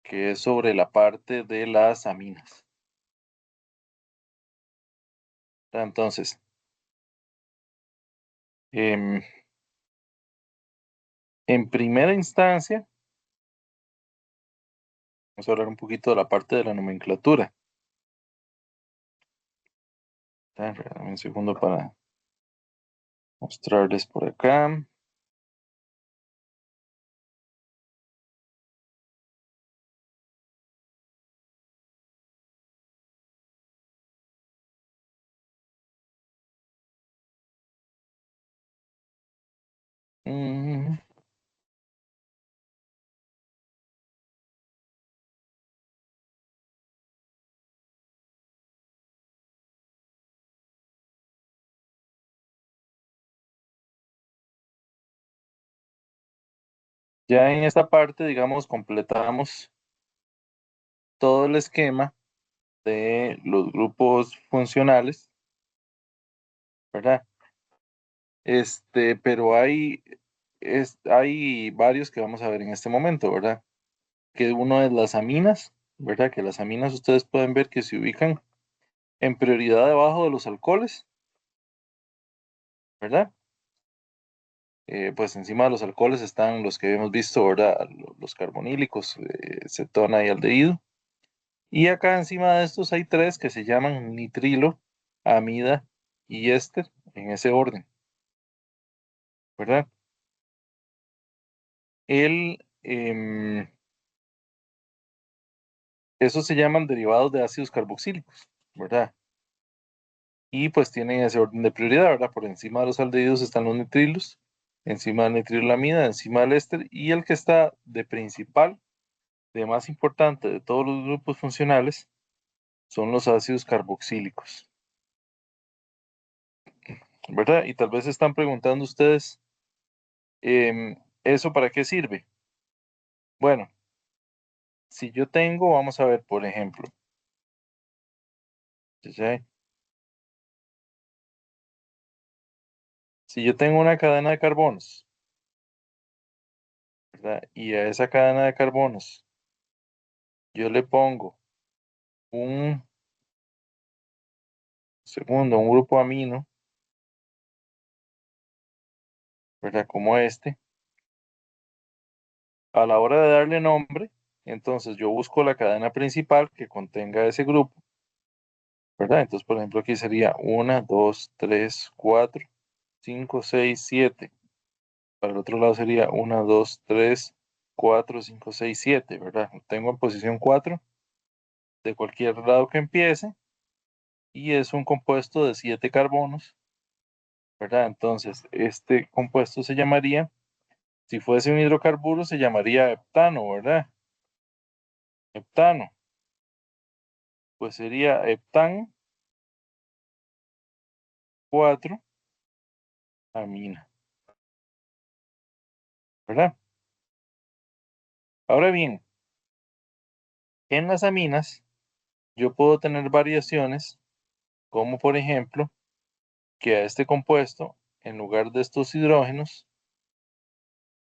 que es sobre la parte de las aminas. Entonces, en primera instancia, vamos a hablar un poquito de la parte de la nomenclatura. Dame un segundo para mostrarles por acá. Mm, Ya en esta parte, digamos, completamos todo el esquema de los grupos funcionales, ¿verdad? Pero hay varios que vamos a ver en este momento, ¿verdad? Que uno es las aminas, ¿verdad? Que las aminas ustedes pueden ver que se ubican en prioridad debajo de los alcoholes, ¿verdad? Pues encima de los alcoholes están los que hemos visto, ¿verdad? Los carbonílicos, cetona y aldehído. Y acá encima de estos hay tres que se llaman nitrilo, amida y éster, en ese orden, ¿verdad? El, esos se llaman derivados de ácidos carboxílicos, ¿verdad? Y pues tienen ese orden de prioridad, ¿verdad? Por encima de los aldehídos están los nitrilos, encima del nitrilamida, encima del éster, y el que está de principal, de más importante de todos los grupos funcionales, son los ácidos carboxílicos, ¿verdad? Y tal vez se están preguntando ustedes, ¿eso para qué sirve? Bueno, si yo tengo, vamos a ver, por ejemplo, ¿sí? Si yo tengo una cadena de carbonos, ¿verdad? Y a esa cadena de carbonos yo le pongo un segundo, un grupo amino, ¿verdad? Como este. A la hora de darle nombre, entonces yo busco la cadena principal que contenga ese grupo, ¿verdad? Entonces, por ejemplo, aquí sería 1, 2, 3, 4, 5, 6, 7. Para el otro lado sería 1, 2, 3, 4, 5, 6, 7, ¿verdad? Lo tengo en posición 4 de cualquier lado que empiece y es un compuesto de 7 carbonos, ¿verdad? Entonces, este compuesto se llamaría, si fuese un hidrocarburo, se llamaría heptano, ¿verdad? Heptano, pues sería heptan 4 amina, ¿verdad? Ahora bien, en las aminas yo puedo tener variaciones, como por ejemplo, que a este compuesto, en lugar de estos hidrógenos,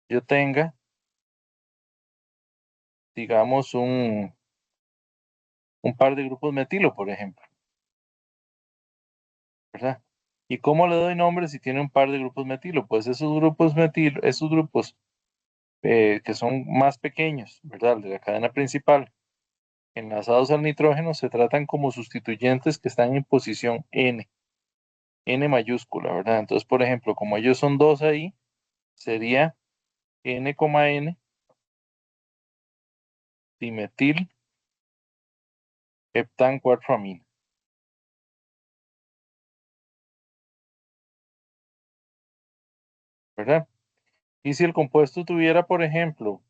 yo tenga, digamos, un par de grupos metilo, por ejemplo, ¿verdad? ¿Y cómo le doy nombre si tiene un par de grupos metilo? Pues esos grupos metilo, esos grupos que son más pequeños, ¿verdad? De la cadena principal, enlazados al nitrógeno, se tratan como sustituyentes que están en posición N mayúscula, ¿verdad? Entonces, por ejemplo, como ellos son dos ahí, sería N, dimetil heptan 4-amina, ¿verdad? Y si el compuesto tuviera, por ejemplo,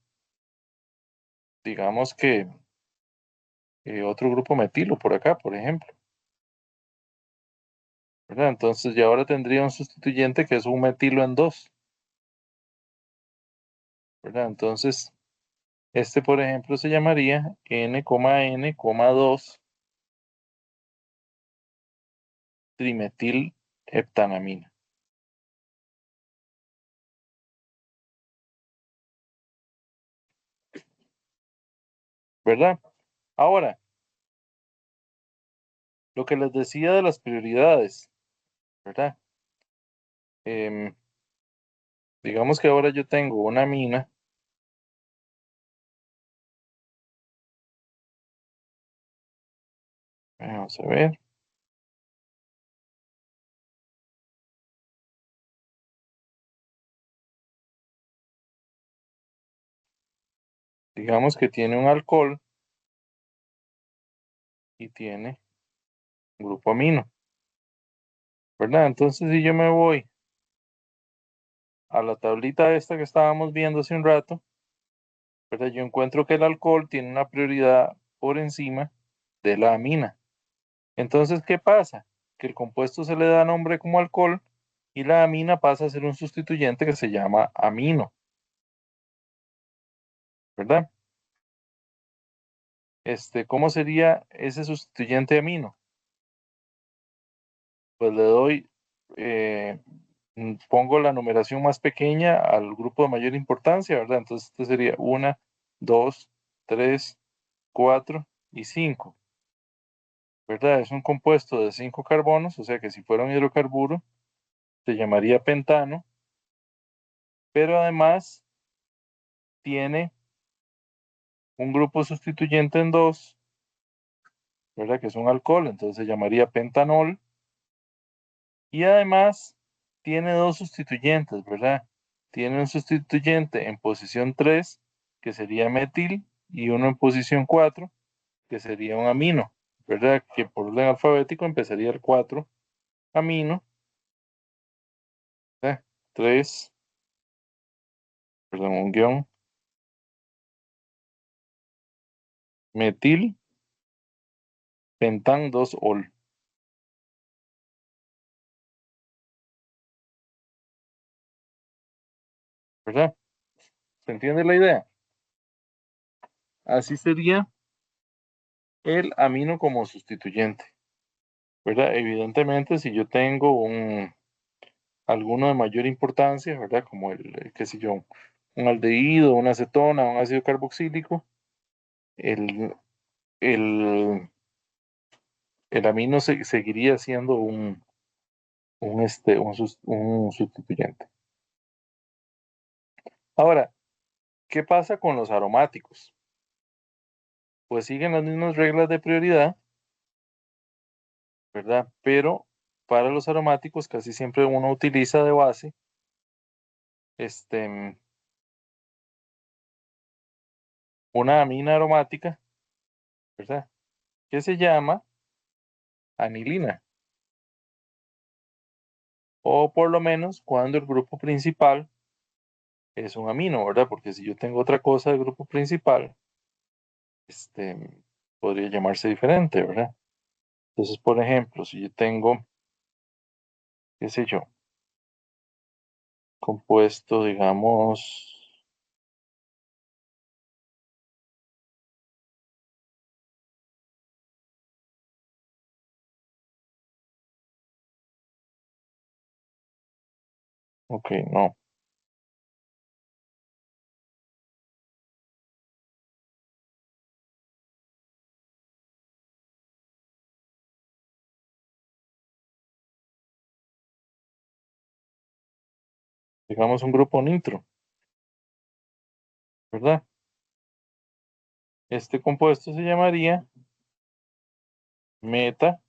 digamos que otro grupo metilo por acá, por ejemplo, ¿verdad? Entonces ya ahora tendría un sustituyente que es un metilo en 2, ¿verdad? Entonces, este, por ejemplo, se llamaría N, 2 trimetil heptanamina. ¿verdad? Ahora, lo que les decía de las prioridades, ¿verdad? Em, digamos que ahora yo tengo una mina, vamos a ver, digamos que tiene un alcohol y tiene un grupo amino, ¿verdad? Entonces, si yo me voy a la tablita esta que estábamos viendo hace un rato, ¿verdad? Yo encuentro que el alcohol tiene una prioridad por encima de la amina. Entonces, ¿qué pasa? Que el compuesto se le da nombre como alcohol y la amina pasa a ser un sustituyente que se llama amino, ¿verdad? ¿Cómo sería ese sustituyente amino? Pues le doy, eh, pongo la numeración más pequeña al grupo de mayor importancia, ¿verdad? Entonces, este sería 1, 2, 3, 4 y 5, ¿verdad? Es un compuesto de 5 carbonos, o sea que si fuera un hidrocarburo, se llamaría pentano, pero además tiene un grupo sustituyente en 2, ¿verdad? Que es un alcohol, entonces se llamaría pentanol, y además tiene dos sustituyentes, ¿verdad? Tiene un sustituyente en posición 3, que sería metil, y uno en posición 4, que sería un amino, ¿verdad? Que por orden alfabético empezaría el 4, amino, ¿verdad? 3, perdón, un guión, metil, pentan 2 ol, ¿verdad? ¿Se entiende la idea? Así sería el amino como sustituyente, ¿verdad? Evidentemente, si yo tengo alguno de mayor importancia, ¿verdad? Como qué sé yo, un aldehído, una acetona, un ácido carboxílico, el, el, el amino seguiría siendo un sustituyente. Ahora, ¿qué pasa con los aromáticos? Pues siguen las mismas reglas de prioridad, ¿verdad? Pero para los aromáticos casi siempre uno utiliza de base este, una amina aromática, ¿verdad? Que se llama anilina, o por lo menos cuando el grupo principal es un amino, ¿verdad? Porque si yo tengo otra cosa de grupo principal, podría llamarse diferente, ¿verdad? Entonces, por ejemplo, si yo tengo, qué sé yo, compuesto, digamos, ok, no, digamos un grupo nitro, ¿verdad? Este compuesto se llamaría meta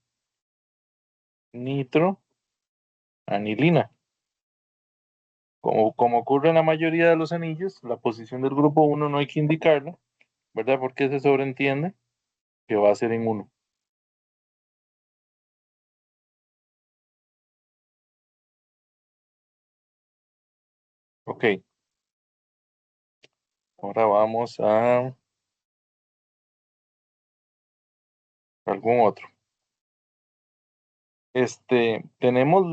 nitro anilina. Como ocurre en la mayoría de los anillos, la posición del grupo uno no hay que indicarla, ¿verdad? Porque se sobreentiende que va a ser en uno. Ok, ahora vamos a algún otro. Tenemos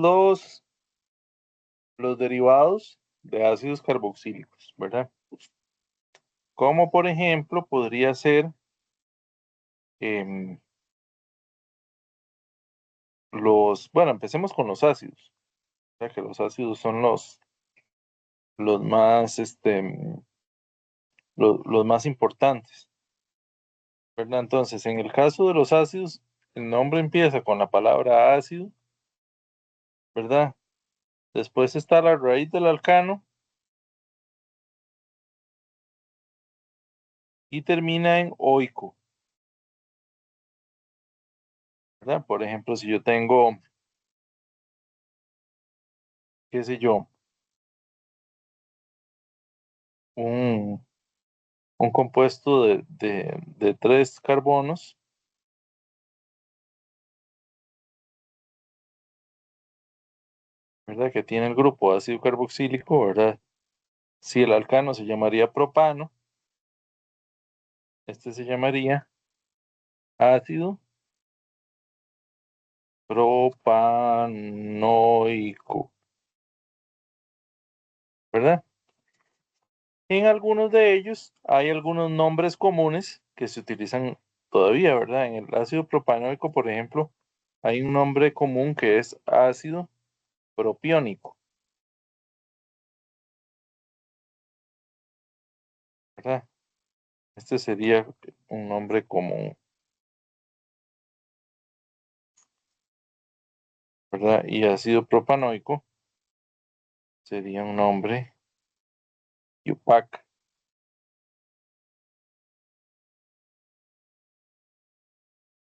los derivados de ácidos carboxílicos, ¿verdad? Como por ejemplo podría ser em, bueno, empecemos con los ácidos, ya que los ácidos son los más, los más importantes. ¿verdad? Entonces, en el caso de los ácidos, el nombre empieza con la palabra ácido, ¿verdad? Después está la raíz del alcano y termina en oico, ¿verdad? Por ejemplo, si yo tengo, qué sé yo, un, un compuesto de 3 carbonos, ¿verdad? Que tiene el grupo ácido carboxílico, ¿verdad? Si el alcano se llamaría propano, este se llamaría ácido propanoico, ¿verdad? En algunos de ellos hay algunos nombres comunes que se utilizan todavía, ¿verdad? En el ácido propanoico, por ejemplo, hay un nombre común que es ácido propiónico, ¿verdad? Este sería un nombre común, ¿verdad? Y ácido propanoico sería un nombre IUPAC,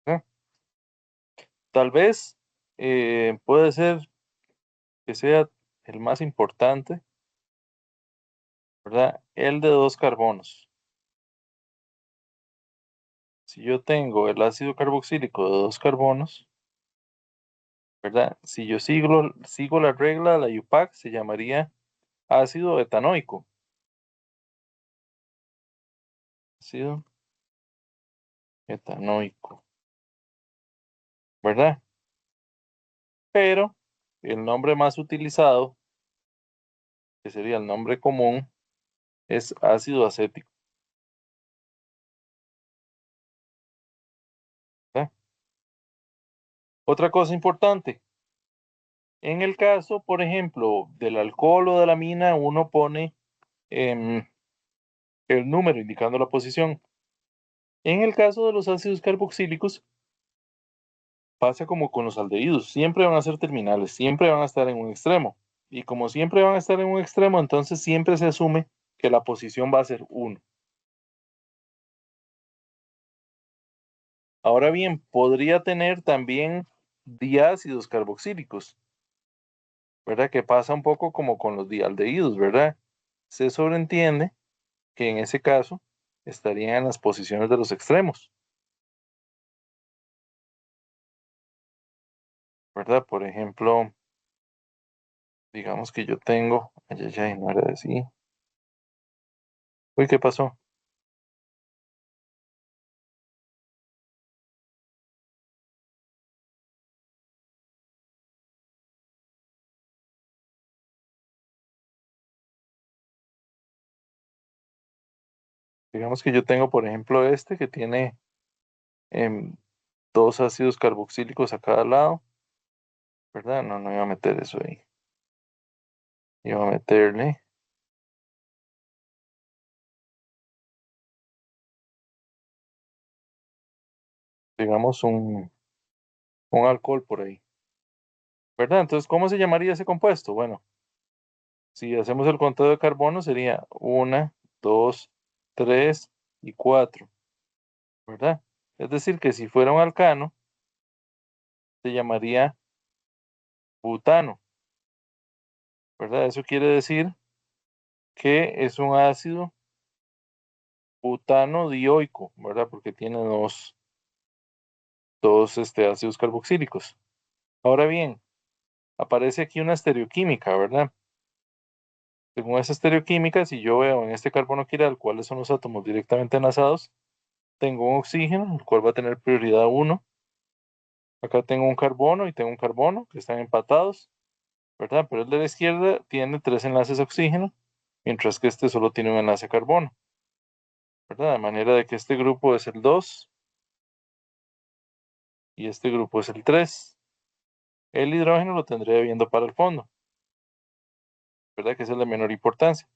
¿verdad? Tal vez puede ser que sea el más importante, ¿verdad? El de 2 carbonos. Si yo tengo el ácido carboxílico de 2 carbonos, ¿verdad? Si yo sigo la regla de la IUPAC, se llamaría ácido etanoico. Ácido etanoico, ¿verdad? Pero el nombre más utilizado, que sería el nombre común, es ácido acético, ¿verdad? Otra cosa importante, en el caso, por ejemplo, del alcohol o de la mina, uno pone em, el número indicando la posición. En el caso de los ácidos carboxílicos, pasa como con los aldehídos, siempre van a ser terminales, siempre van a estar en un extremo. Y como siempre van a estar en un extremo, entonces siempre se asume que la posición va a ser 1. Ahora bien, podría tener también diácidos carboxílicos, ¿verdad? Que pasa un poco como con los dialdehídos, ¿verdad? Se sobreentiende que en ese caso estarían en las posiciones de los extremos, ¿verdad? Por ejemplo, digamos que yo tengo, ay, ay, ay, no era así. Uy, ¿qué pasó? Digamos que yo tengo, por ejemplo, este que tiene em, 2 ácidos carboxílicos a cada lado, ¿verdad? No, no iba a meter eso ahí. Iba a meterle, digamos, un alcohol por ahí, ¿verdad? Entonces, ¿cómo se llamaría ese compuesto? Bueno, si hacemos el conteo de carbono sería 1, 2, 3 y 4, ¿verdad? Es decir, que si fuera un alcano, se llamaría butano, ¿verdad? Eso quiere decir que es un ácido butano dioico, ¿verdad? Porque tiene dos ácidos carboxílicos. Ahora bien, aparece aquí una estereoquímica, ¿verdad? Según esa estereoquímica, si yo veo en este carbono quiral cuáles son los átomos directamente enlazados, tengo un oxígeno, el cual va a tener prioridad 1. Acá tengo un carbono y tengo un carbono que están empatados, ¿verdad? Pero el de la izquierda tiene 3 enlaces oxígeno, mientras que este solo tiene un enlace carbono, ¿verdad? De manera de que este grupo es el 2 y este grupo es el 3. El hidrógeno lo tendría viendo para el fondo, ¿verdad? Que es el de menor importancia.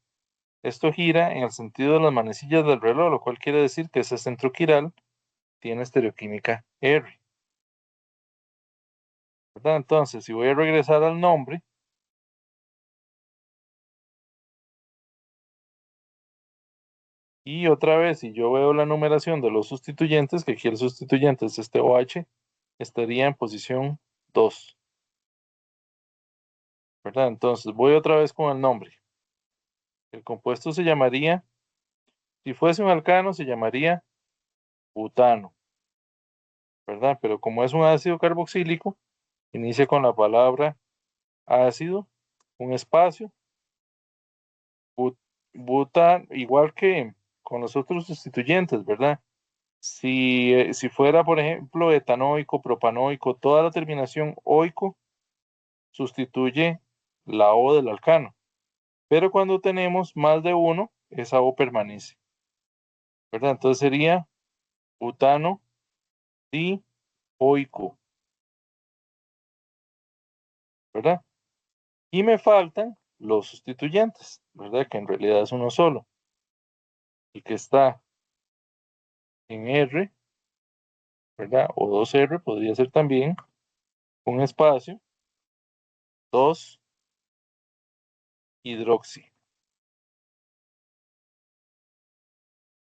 Esto gira en el sentido de las manecillas del reloj, lo cual quiere decir que ese centro quiral tiene estereoquímica R, ¿verdad? Entonces, si voy a regresar al nombre, y otra vez, si yo veo la numeración de los sustituyentes, que aquí el sustituyente es este OH, estaría en posición 2, ¿verdad? Entonces, voy otra vez con el nombre. El compuesto se llamaría, si fuese un alcano, se llamaría butano, ¿verdad? Pero como es un ácido carboxílico, inicia con la palabra ácido, un espacio, but- butan, igual que con los otros sustituyentes, ¿verdad? Si fuera, por ejemplo, etanoico, propanoico, toda la terminación oico sustituye la O del alcano. Pero cuando tenemos más de uno, esa O permanece, ¿verdad? Entonces sería butano dioico, ¿verdad? Y me faltan los sustituyentes, ¿verdad? Que en realidad es uno solo. Y que está en R, ¿verdad? O 2R podría ser también un espacio, 2 hidroxi,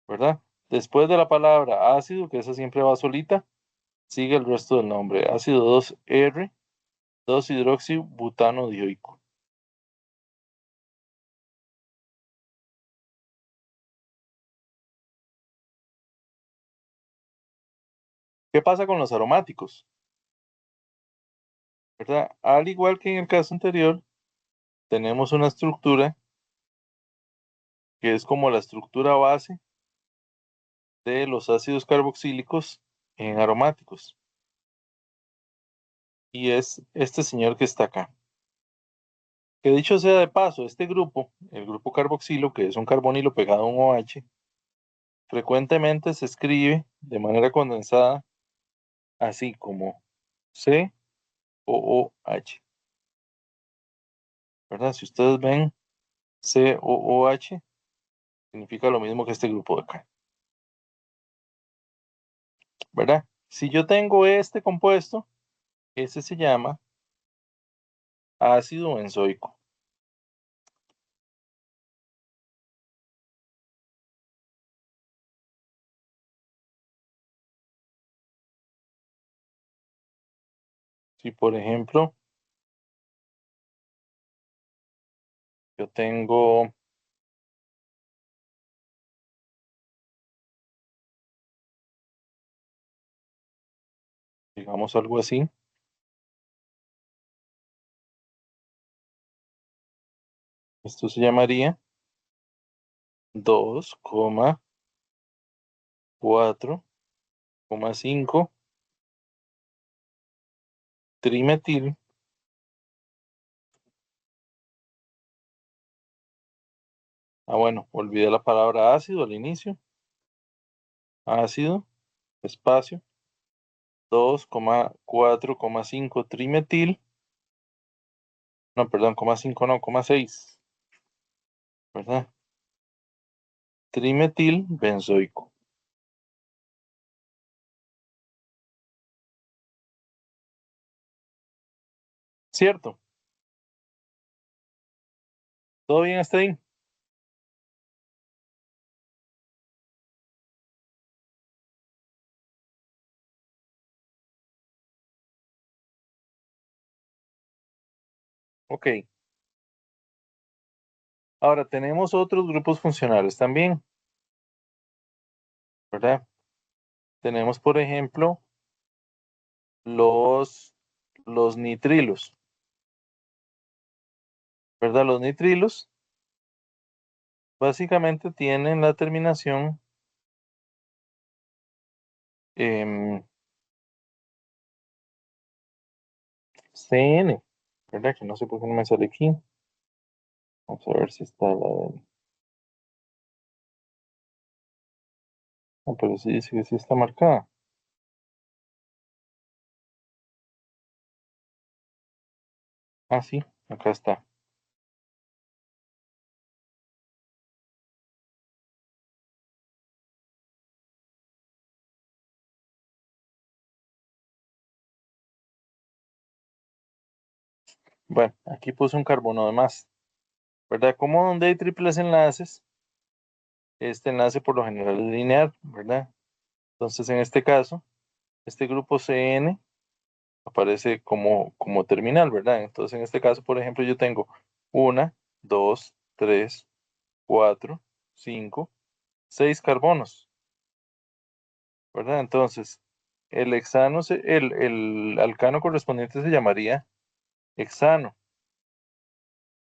¿verdad? Después de la palabra ácido, que esa siempre va solita, sigue el resto del nombre. Ácido 2R, 2-hidroxibutano dioico. ¿Qué pasa con los aromáticos? ¿Verdad? Al igual que en el caso anterior, tenemos una estructura que es como la estructura base de los ácidos carboxílicos en aromáticos. Y es este señor que está acá. Que dicho sea de paso, este grupo, el grupo carboxilo, que es un carbonilo pegado a un OH, frecuentemente se escribe de manera condensada así como COOH, ¿verdad? Si ustedes ven COOH, significa lo mismo que este grupo de acá, ¿verdad? Si yo tengo este compuesto, ese se llama ácido benzoico. Si por ejemplo yo tengo, digamos algo así, esto se llamaría 2,4,5 trimetil. Bueno, olvidé la palabra ácido al inicio. Ácido, espacio, 2,4,5 trimetil. No, perdón, 0,5 no, 0,6, ¿verdad? Trimetil benzoico. ¿Cierto? ¿Todo bien hasta ahí? Ok. Ahora tenemos otros grupos funcionales también, ¿verdad? Tenemos, por ejemplo, los, los nitrilos, ¿verdad? Los nitrilos básicamente tienen la terminación CN, ¿verdad? Que no sé por qué no me sale aquí. Vamos a ver si está la de... No, pero sí dice que sí está marcada. Ah, sí, acá está. Bueno, aquí puse un carbono de más, ¿verdad? Como donde hay triples enlaces, este enlace por lo general es lineal, ¿verdad? Entonces, en este caso, este grupo CN aparece como terminal, ¿verdad? Entonces, en este caso, por ejemplo, yo tengo 1, 2, 3, 4, 5, 6 carbonos, ¿verdad? Entonces, el alcano correspondiente se llamaría hexano,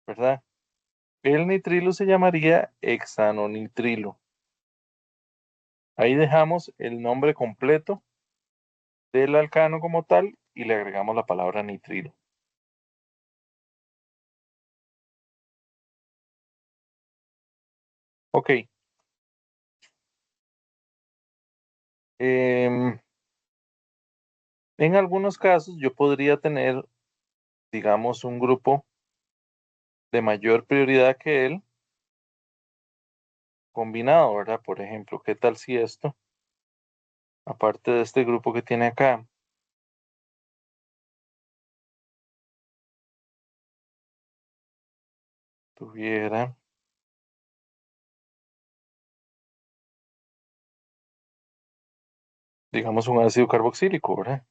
¿verdad? El nitrilo se llamaría hexanonitrilo. Ahí dejamos el nombre completo del alcano como tal y le agregamos la palabra nitrilo. Ok. em, en algunos casos yo podría tener, digamos, un grupo de mayor prioridad que él combinado, ¿verdad? Por ejemplo, ¿qué tal si esto, aparte de este grupo que tiene acá, tuviera, digamos, un ácido carboxílico, ¿verdad?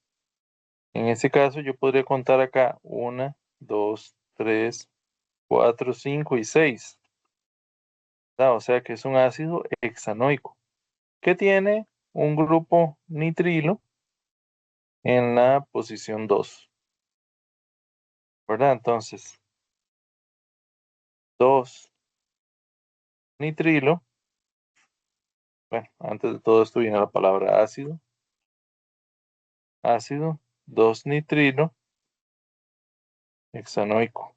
En ese caso yo podría contar acá 1, 2, 3, 4, 5 y 6. O sea que es un ácido hexanoico que tiene un grupo nitrilo en la posición 2, ¿verdad? Entonces, 2 nitrilo, bueno, antes de todo esto viene la palabra ácido, ácido, 2 nitrilo hexanoico.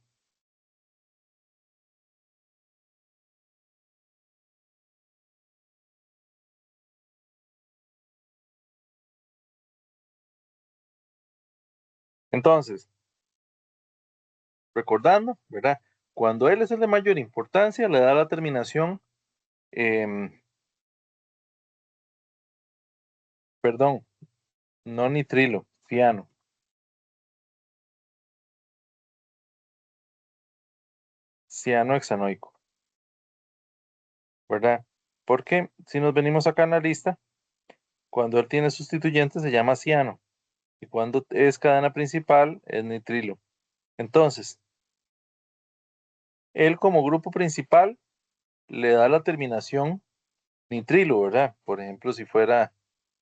Entonces, recordando, ¿verdad? Cuando él es el de mayor importancia, le da la terminación, em, perdón, no nitrilo, ciano, ciano hexanoico, ¿verdad? Porque si nos venimos acá en la lista, cuando él tiene sustituyente se llama ciano y cuando es cadena principal es nitrilo. Entonces, él como grupo principal le da la terminación nitrilo, ¿verdad? Por ejemplo, si fuera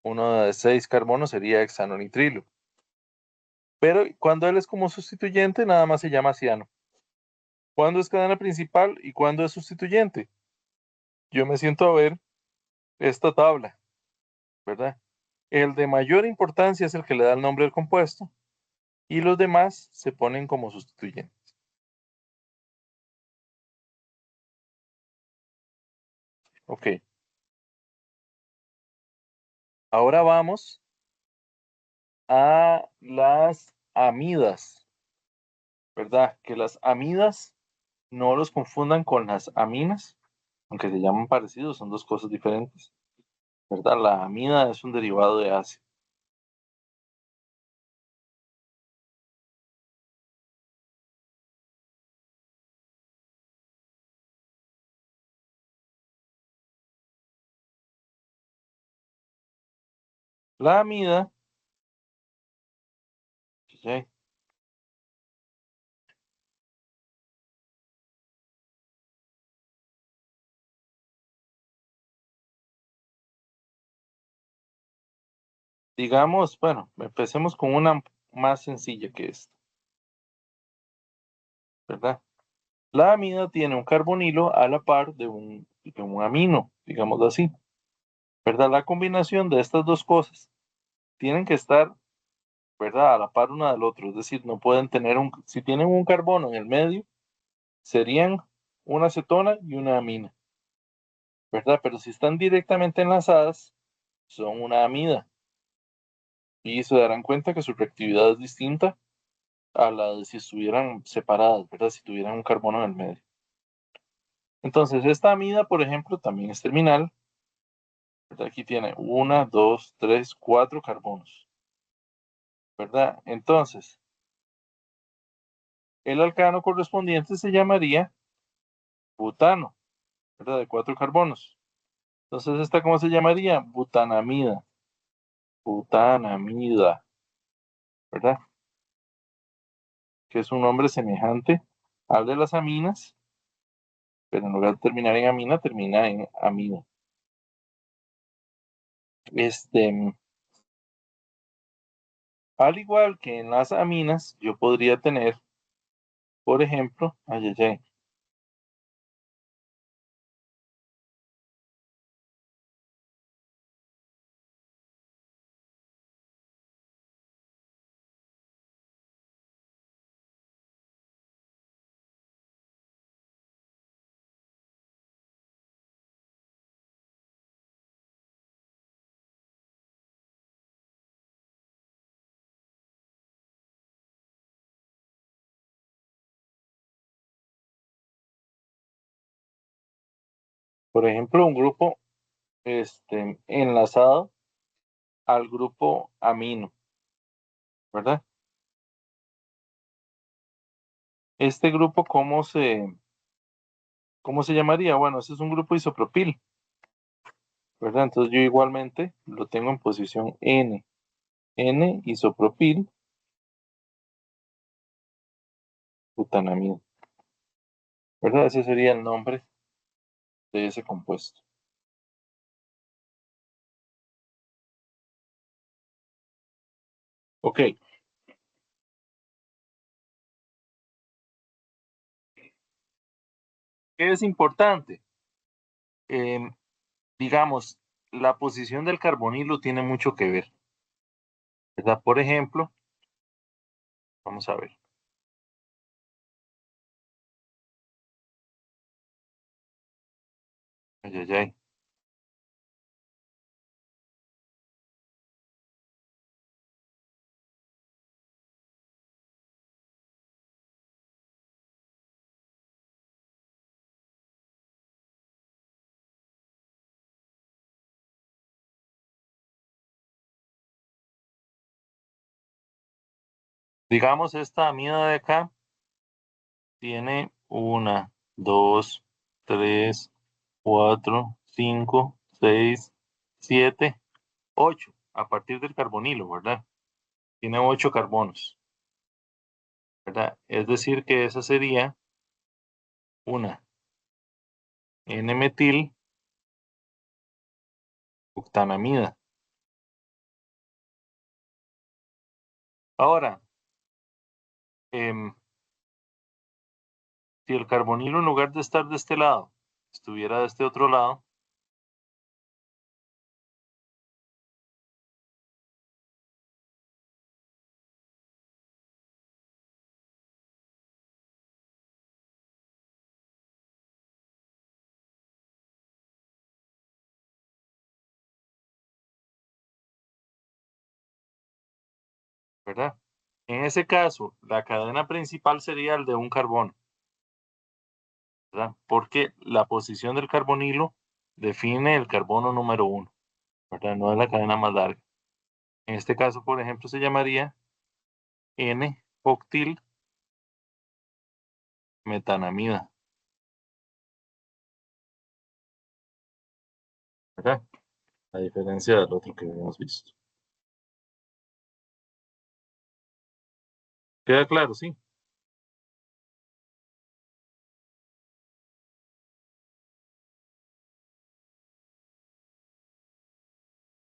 uno de 6 carbonos sería hexanonitrilo. Pero cuando él es como sustituyente, nada más se llama ciano. ¿Cuándo es cadena principal y cuándo es sustituyente? Yo me siento a ver esta tabla, ¿verdad? El de mayor importancia es el que le da el nombre al compuesto y los demás se ponen como sustituyentes. Ok, ahora vamos a las amidas, ¿verdad? Que las amidas no los confundan con las aminas, aunque se llaman parecidos, son dos cosas diferentes, ¿verdad? La amida es un derivado de ácido. La amida, ¿sí? Digamos, bueno, empecemos con una más sencilla que esta, ¿verdad? La amida tiene un carbonilo a la par de un amino, digámoslo así, ¿verdad? La combinación de estas dos cosas tienen que estar, ¿verdad? A la par una del otro, es decir, no pueden tener si tienen un carbono en el medio, serían una acetona y una amina, ¿verdad? Pero si están directamente enlazadas, son una amida y se darán cuenta que su reactividad es distinta a la de si estuvieran separadas, ¿verdad? Si tuvieran un carbono en el medio. Entonces, esta amida, por ejemplo, también es terminal, ¿verdad? Aquí tiene 1, 2, 3, 4 carbonos, ¿verdad? Entonces, el alcano correspondiente se llamaría butano, ¿verdad? De 4 carbonos. Entonces, ¿esta cómo se llamaría? Butanamida. Butanamida, ¿verdad? Que es un nombre semejante al de las aminas, pero en lugar de terminar en amina, termina en amida. Al igual que en las aminas, yo podría tener, por ejemplo, por ejemplo, un grupo enlazado al grupo amino, ¿verdad? Este grupo, cómo se llamaría? Bueno, ese es un grupo isopropil, ¿verdad? Entonces yo igualmente lo tengo en posición N. N isopropil butanamida, ¿verdad? Ese sería el nombre de ese compuesto. Ok, ¿qué es importante? Em, digamos, la posición del carbonilo tiene mucho que ver, ¿verdad? Por ejemplo, vamos a ver. Ay, ay, ay. Digamos, esta amida de acá tiene una, dos, tres, cuatro, cinco, seis, siete, ocho, a partir del carbonilo, ¿verdad? Tiene 8 carbonos, ¿verdad? Es decir, que esa sería una N-metil octanamida. Ahora, em, si el carbonilo en lugar de estar de este lado, estuviera de este otro lado, ¿verdad? En ese caso, la cadena principal sería el de un carbono, ¿verdad? Porque la posición del carbonilo define el carbono número uno, ¿verdad? No es la cadena más larga. En este caso, por ejemplo, se llamaría N-octil metanamida, ¿verdad? A diferencia del otro que habíamos visto. ¿Queda claro? Sí.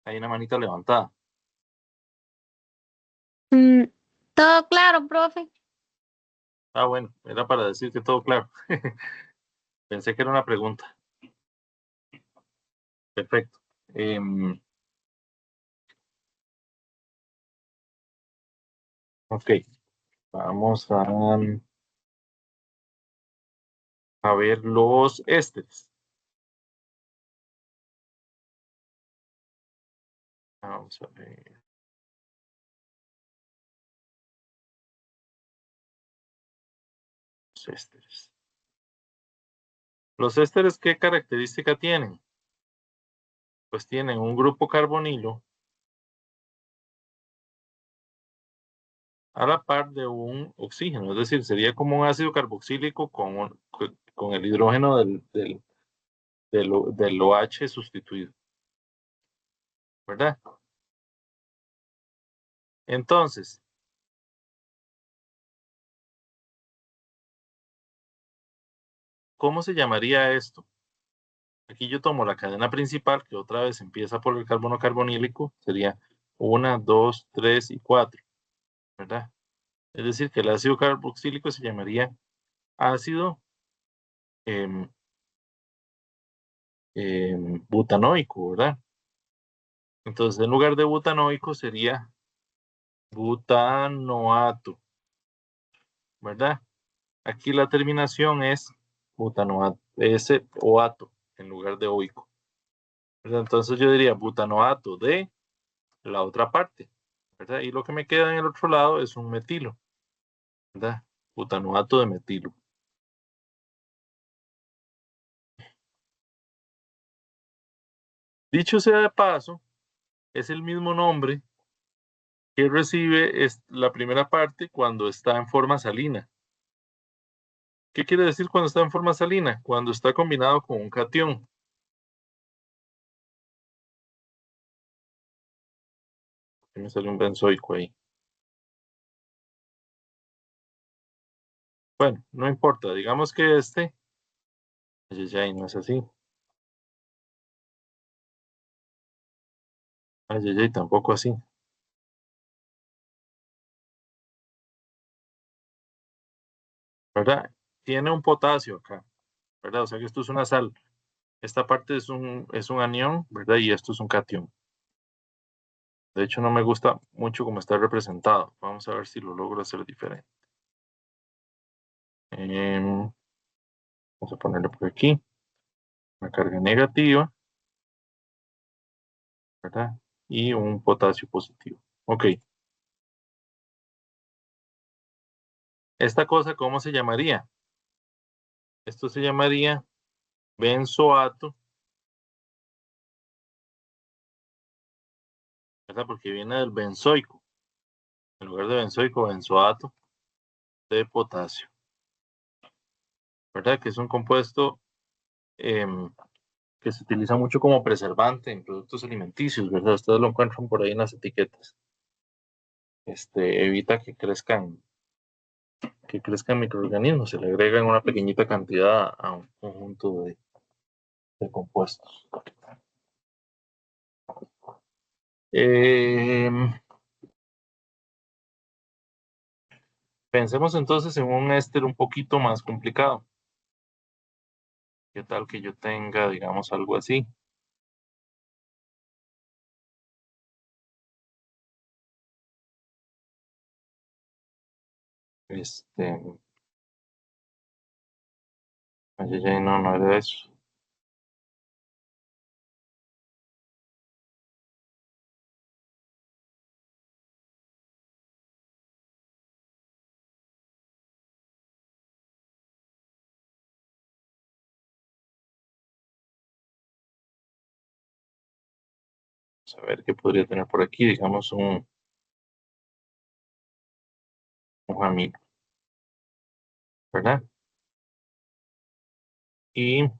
Hay una manita levantada. Mm, todo claro, profe. Ah, bueno, era para decir que todo claro. Pensé que era una pregunta. Perfecto. Ok, vamos a ver los ésteres. Vamos a ver los ésteres. ¿Los ésteres qué característica tienen? Pues tienen un grupo carbonilo, a la par de un oxígeno, es decir, sería como un ácido carboxílico con el hidrógeno del OH sustituido, ¿verdad? Entonces, ¿cómo se llamaría esto? Aquí yo tomo la cadena principal, que otra vez empieza por el carbono carbonílico, sería 1, 2, 3 y 4, ¿verdad? Es decir, que el ácido carboxílico se llamaría ácido em, butanoico, ¿verdad? Entonces, en lugar de butanoico sería butanoato, ¿verdad? Aquí la terminación es butanoato, S o ato en lugar de oico, ¿verdad? Entonces yo diría butanoato de la otra parte, ¿verdad? Y lo que me queda en el otro lado es un metilo, ¿verdad? Butanoato de metilo. Dicho sea de paso, es el mismo nombre que recibe la primera parte cuando está en forma salina. ¿Qué quiere decir cuando está en forma salina? Cuando está combinado con un cation. Me sale un benzoico ahí. Bueno, no importa. Digamos que ay, no es así. Ay, tampoco así. ¿Verdad? Tiene un potasio acá, ¿verdad? O sea que esto es una sal. Esta parte es un anión, ¿verdad? Y esto es un cation. De hecho, no me gusta mucho cómo está representado. Vamos a ver si lo logro hacer diferente. Vamos a ponerle por aquí. Una carga negativa, ¿verdad? Y un potasio positivo. Ok. ¿Esta cosa cómo se llamaría? Esto se llamaría benzoato, ¿verdad? Porque viene del benzoico. En lugar de benzoico, benzoato de potasio, ¿verdad? Que es un compuesto em, que se utiliza mucho como preservante en productos alimenticios, ¿verdad? Ustedes lo encuentran por ahí en las etiquetas. Evita que crezcan microorganismos, se le agregan una pequeñita cantidad a un conjunto de compuestos. Pensemos entonces en un éster un poquito más complicado. ¿Qué tal que yo tenga, digamos, algo así? Ay, no, no era eso. Vamos a ver qué podría tener por aquí, digamos, un amigo, ¿verdad? Y en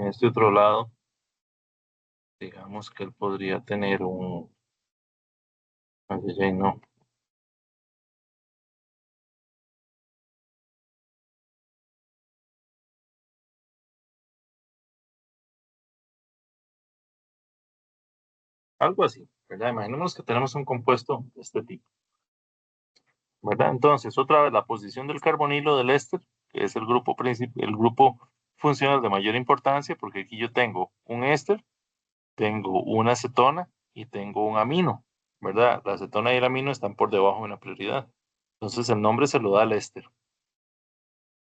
este otro lado, digamos que él podría tener no, algo así, ¿verdad? Imaginemos que tenemos un compuesto de este tipo, ¿verdad? Entonces, otra vez, la posición del carbonilo del éster, que es el grupo funcional de mayor importancia, porque aquí yo tengo un éster, tengo una acetona y tengo un amino, ¿verdad? La acetona y el amino están por debajo de una prioridad. Entonces, el nombre se lo da al éster,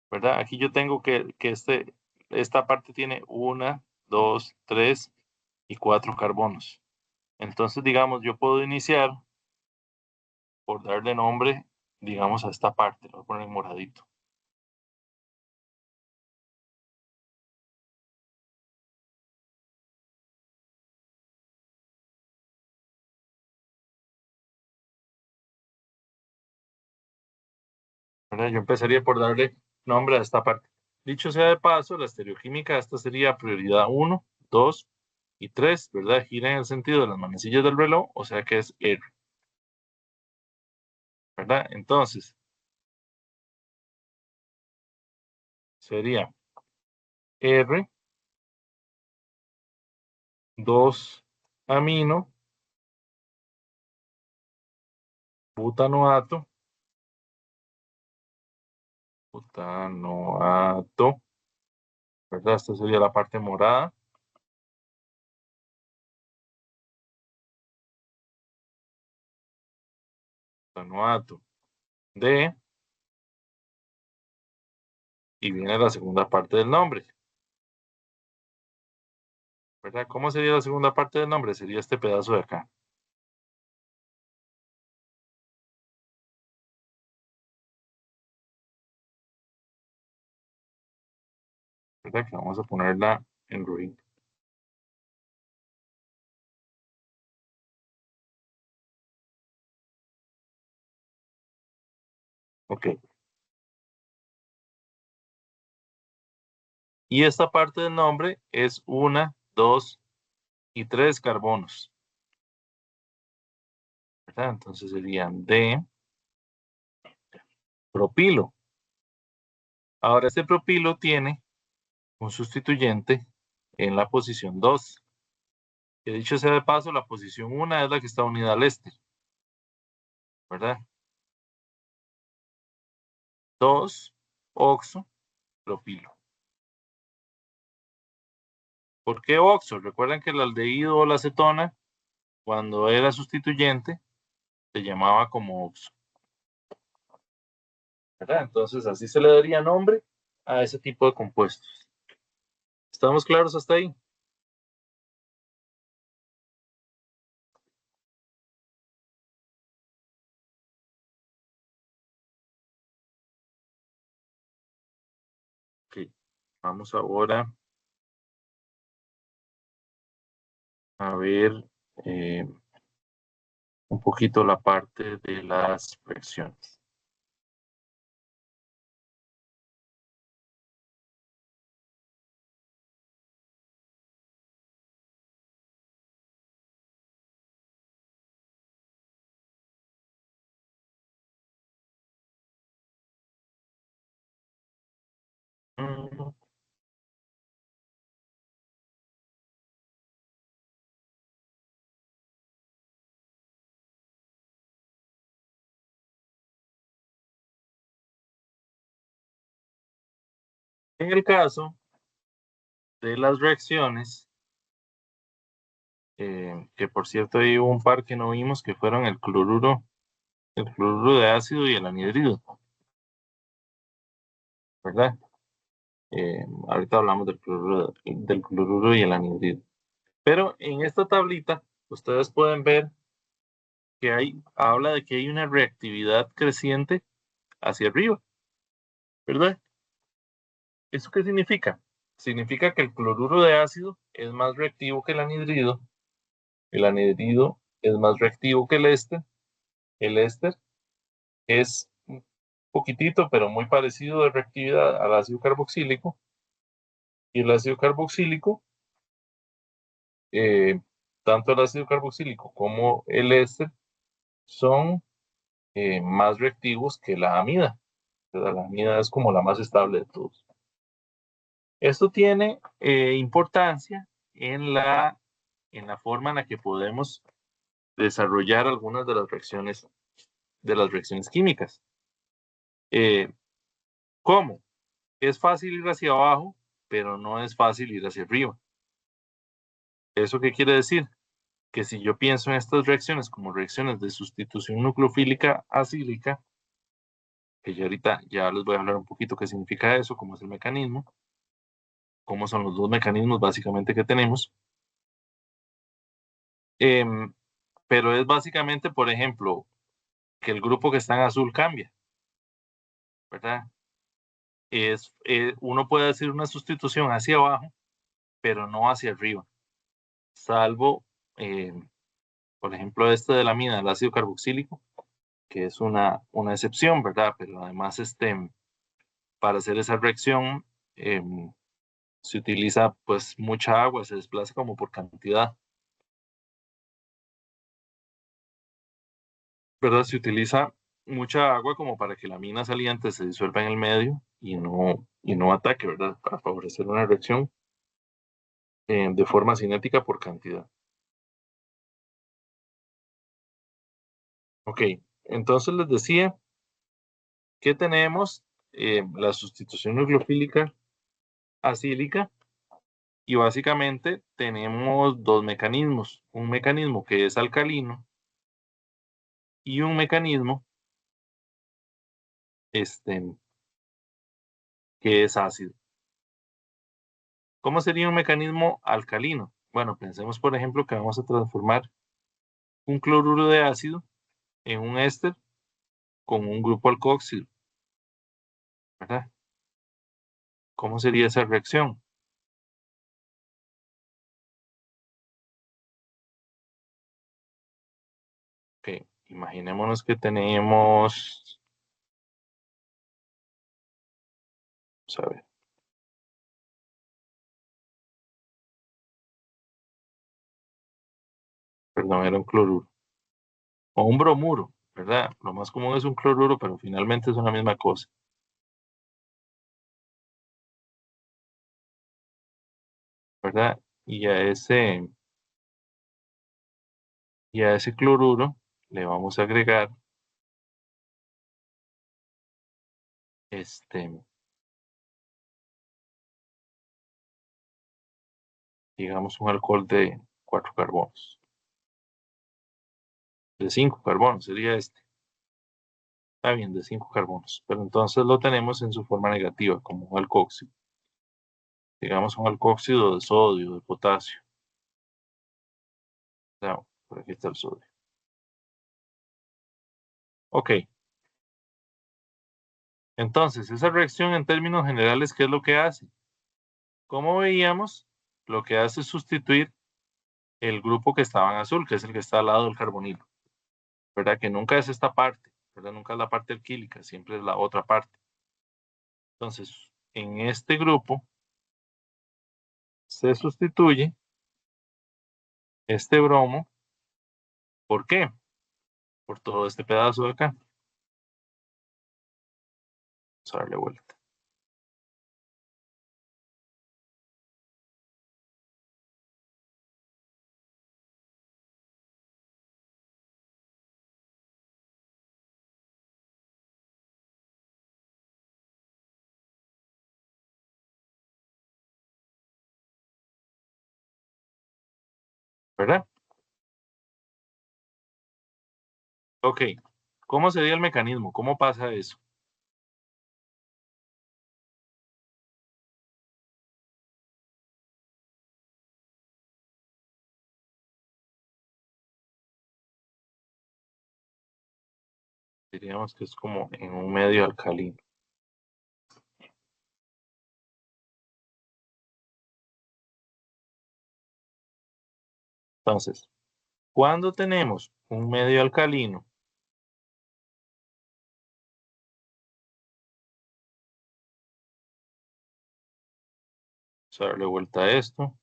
¿verdad? Aquí yo tengo que esta parte tiene 1, 2, 3 y 4 carbonos. Entonces, digamos, yo puedo iniciar por darle nombre, digamos, a esta parte. Lo voy a poner en moradito. ¿verdad? Yo empezaría por darle nombre a esta parte. Dicho sea de paso, la estereoquímica, esta sería prioridad 1, 2 y 3, ¿verdad? Gira en el sentido de las manecillas del reloj, o sea que es R, ¿verdad? Entonces, sería R, 2 amino, butanoato, ¿verdad? Esta sería la parte morada. Butanoato D, y viene la segunda parte del nombre, ¿verdad? ¿Cómo sería la segunda parte del nombre? Sería este pedazo de acá. ¿Verdad? Que vamos a ponerla en ruin. Ok. Y esta parte del nombre es 1, 2 y 3 carbonos, ¿verdad? Entonces serían de propilo. Ahora este propilo tiene un sustituyente en la posición 2. Que dicho sea de paso, la posición 1 es la que está unida al éster, ¿verdad? 2, oxo, propilo. ¿Por qué oxo? Recuerden que el aldehído o la acetona, cuando era sustituyente, se llamaba como oxo, ¿verdad? Entonces así se le daría nombre a ese tipo de compuestos. ¿Estamos claros hasta ahí? Ok. Vamos ahora a ver eh, un poquito la parte de las fracciones. Mm, En el caso de las reacciones, que por cierto hay un par que no vimos que fueron el cloruro de ácido y el anhidrido, ¿verdad? Ahorita hablamos del cloruro y el anhidrido. Pero en esta tablita, ustedes pueden ver que habla de que hay una reactividad creciente hacia arriba, ¿verdad? ¿Eso qué significa? Significa que el cloruro de ácido es más reactivo que el anhidrido es más reactivo que el éster es un poquitito, pero muy parecido de reactividad al ácido carboxílico, y el ácido carboxílico, eh, tanto el ácido carboxílico como el éster son más reactivos que la amida. La amida es como la más estable de todos. Esto tiene importancia en la forma en la que podemos desarrollar algunas de las reacciones químicas. ¿Cómo? Es fácil ir hacia abajo, pero no es fácil ir hacia arriba. ¿Eso qué quiere decir? Que si yo pienso en estas reacciones como reacciones de sustitución nucleofílica acílica, que ya ahorita ya les voy a hablar un poquito qué significa eso, cómo es el mecanismo, cómo son los dos mecanismos básicamente que tenemos. Em, pero es básicamente, por ejemplo, que el grupo que está en azul cambia, ¿verdad? Uno puede hacer una sustitución hacia abajo, pero no hacia arriba, salvo, por ejemplo, este de la amida, el ácido carboxílico, que es una excepción, ¿verdad? Pero además, para hacer esa reacción, se utiliza pues mucha agua, se desplaza como por cantidad, ¿verdad? Se utiliza mucha agua como para que la mina saliente se disuelva en el medio y no ataque, ¿verdad? Para favorecer una reacción de forma cinética por cantidad. Ok, entonces les decía que tenemos la sustitución nucleofílica acílica y básicamente tenemos dos mecanismos, un mecanismo que es alcalino y un mecanismo este, que es ácido. ¿Cómo sería un mecanismo alcalino? Bueno, pensemos por ejemplo que vamos a transformar un cloruro de ácido en un éster con un grupo alcohóxido, ¿verdad? ¿Cómo sería esa reacción? Ok, imaginémonos que tenemos, vamos a ver, perdón, era un cloruro o un bromuro, ¿verdad? Lo más común es un cloruro, pero finalmente es una misma cosa, ¿verdad? Y a ese cloruro le vamos a agregar este, digamos, un alcohol de 4 carbonos, de 5 carbonos sería este. Está bien, de 5 carbonos, pero entonces lo tenemos en su forma negativa, como un alcohóxido. Digamos un alcohóxido de sodio, de potasio. No, por aquí está el sodio. Ok, entonces esa reacción en términos generales, ¿qué es lo que hace? Como veíamos, lo que hace es sustituir el grupo que estaba en azul, que es el que está al lado del carbonilo, ¿verdad? Que nunca es esta parte, ¿verdad? Nunca es la parte alquílica, siempre es la otra parte. Entonces, en este grupo se sustituye este bromo. ¿Por qué? Por todo este pedazo de acá. Vamos a darle vuelta. ¿Verdad? Ok. ¿Cómo sería el mecanismo? ¿Cómo pasa eso? Diríamos que es como en un medio alcalino. Entonces, cuando tenemos un medio alcalino, vamos a darle vuelta a esto.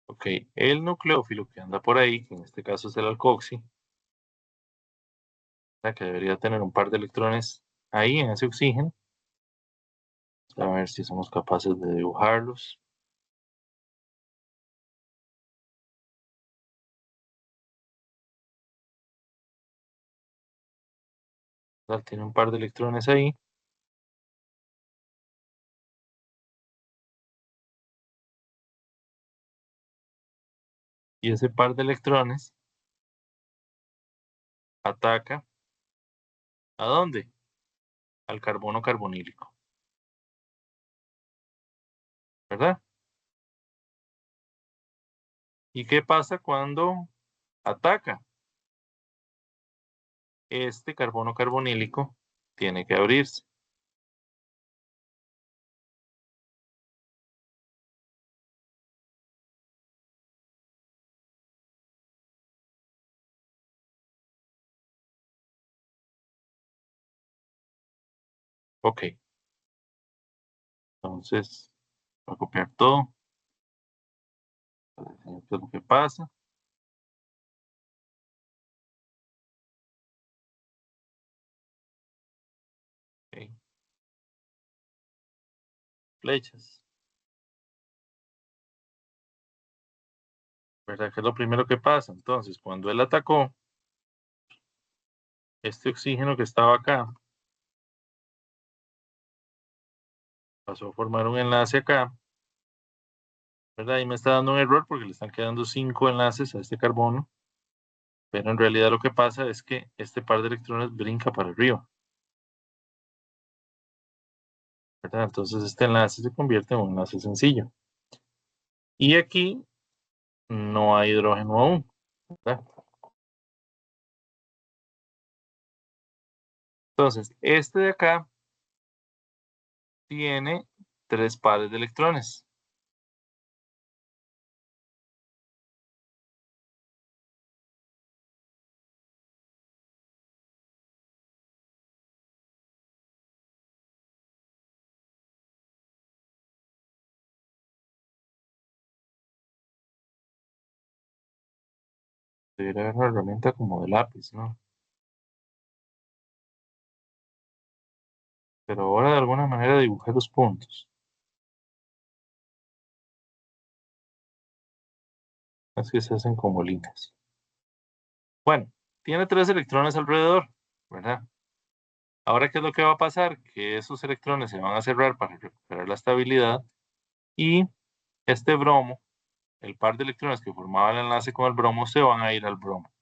Ok, el nucleófilo que anda por ahí, que en este caso es el alcoxi, que debería tener un par de electrones ahí en ese oxígeno. A ver si somos capaces de dibujarlos. Tiene un par de electrones ahí. Y ese par de electrones ataca ¿a dónde? Al carbono carbonílico, ¿verdad? ¿Y qué pasa cuando ataca? Este carbono carbonílico tiene que abrirse. Ok. Entonces, voy a copiar todo. Para enseñar qué es lo que pasa. Ok. Flechas. ¿Verdad que es lo primero que pasa? Entonces, cuando él atacó, este oxígeno que estaba acá pasó a formar un enlace acá, ¿verdad? Y me está dando un error porque le están quedando 5 enlaces a este carbono, pero en realidad lo que pasa es que este par de electrones brinca para arriba, ¿verdad? Entonces este enlace se convierte en un enlace sencillo. Y aquí no hay hidrógeno aún, ¿verdad? Entonces, este de acá tiene 3 pares de electrones. Debería haber una herramienta como de lápiz, ¿no? Pero ahora de alguna manera dibujé los puntos. Así se hacen como líneas. Bueno, tiene 3 electrones alrededor, ¿verdad? Ahora, ¿qué es lo que va a pasar? Que esos electrones se van a cerrar para recuperar la estabilidad y este bromo, el par de electrones que formaba el enlace con el bromo, se van a ir al bromo.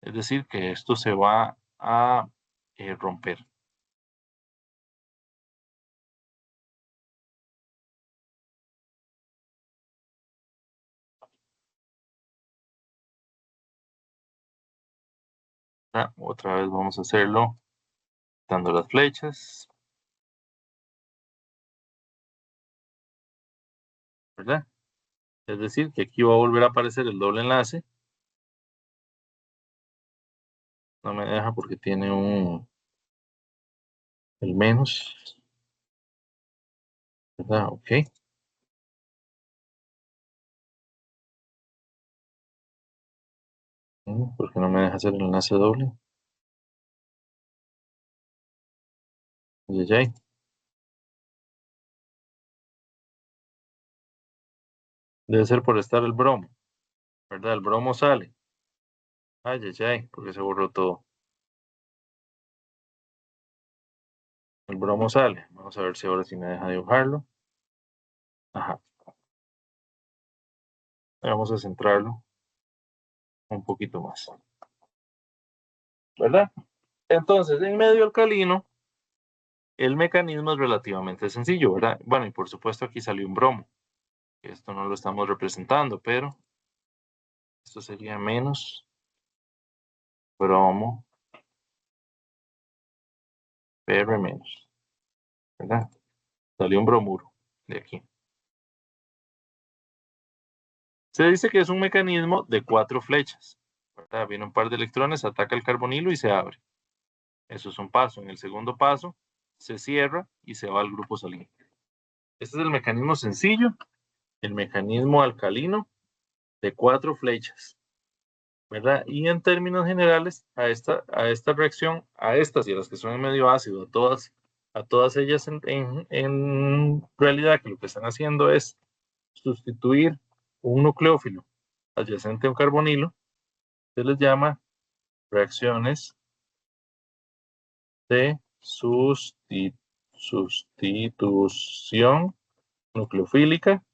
Es decir, que esto se va a romper. Otra vez vamos a hacerlo dando las flechas, ¿verdad? Es decir, que aquí va a volver a aparecer el doble enlace. No me deja porque tiene el menos, ¿verdad? Ok. ¿Por qué no me deja hacer el enlace doble? Ya. Debe ser por estar el bromo, ¿verdad? El bromo sale. Porque se borró todo. El bromo sale. Vamos a ver si ahora sí me deja dibujarlo. Ajá. Vamos a centrarlo un poquito más. ¿Verdad? Entonces, en medio alcalino, el mecanismo es relativamente sencillo, ¿verdad? Bueno, y por supuesto aquí salió un bromo. Esto no lo estamos representando, pero esto sería menos bromo, PR menos, ¿verdad? Salió un bromuro de aquí. Se dice que es un mecanismo de 4 flechas, ¿verdad? Viene un par de electrones, ataca el carbonilo y se abre. Eso es un paso. En el segundo paso, se cierra y se va al grupo salino. Este es el mecanismo sencillo, el mecanismo alcalino de 4 flechas, ¿verdad? Y en términos generales, a esta reacción, a estas y a las que son en medio ácido, a todas ellas en realidad que lo que están haciendo es sustituir un nucleófilo adyacente a un carbonilo. Se les llama reacciones de sustitución nucleofílica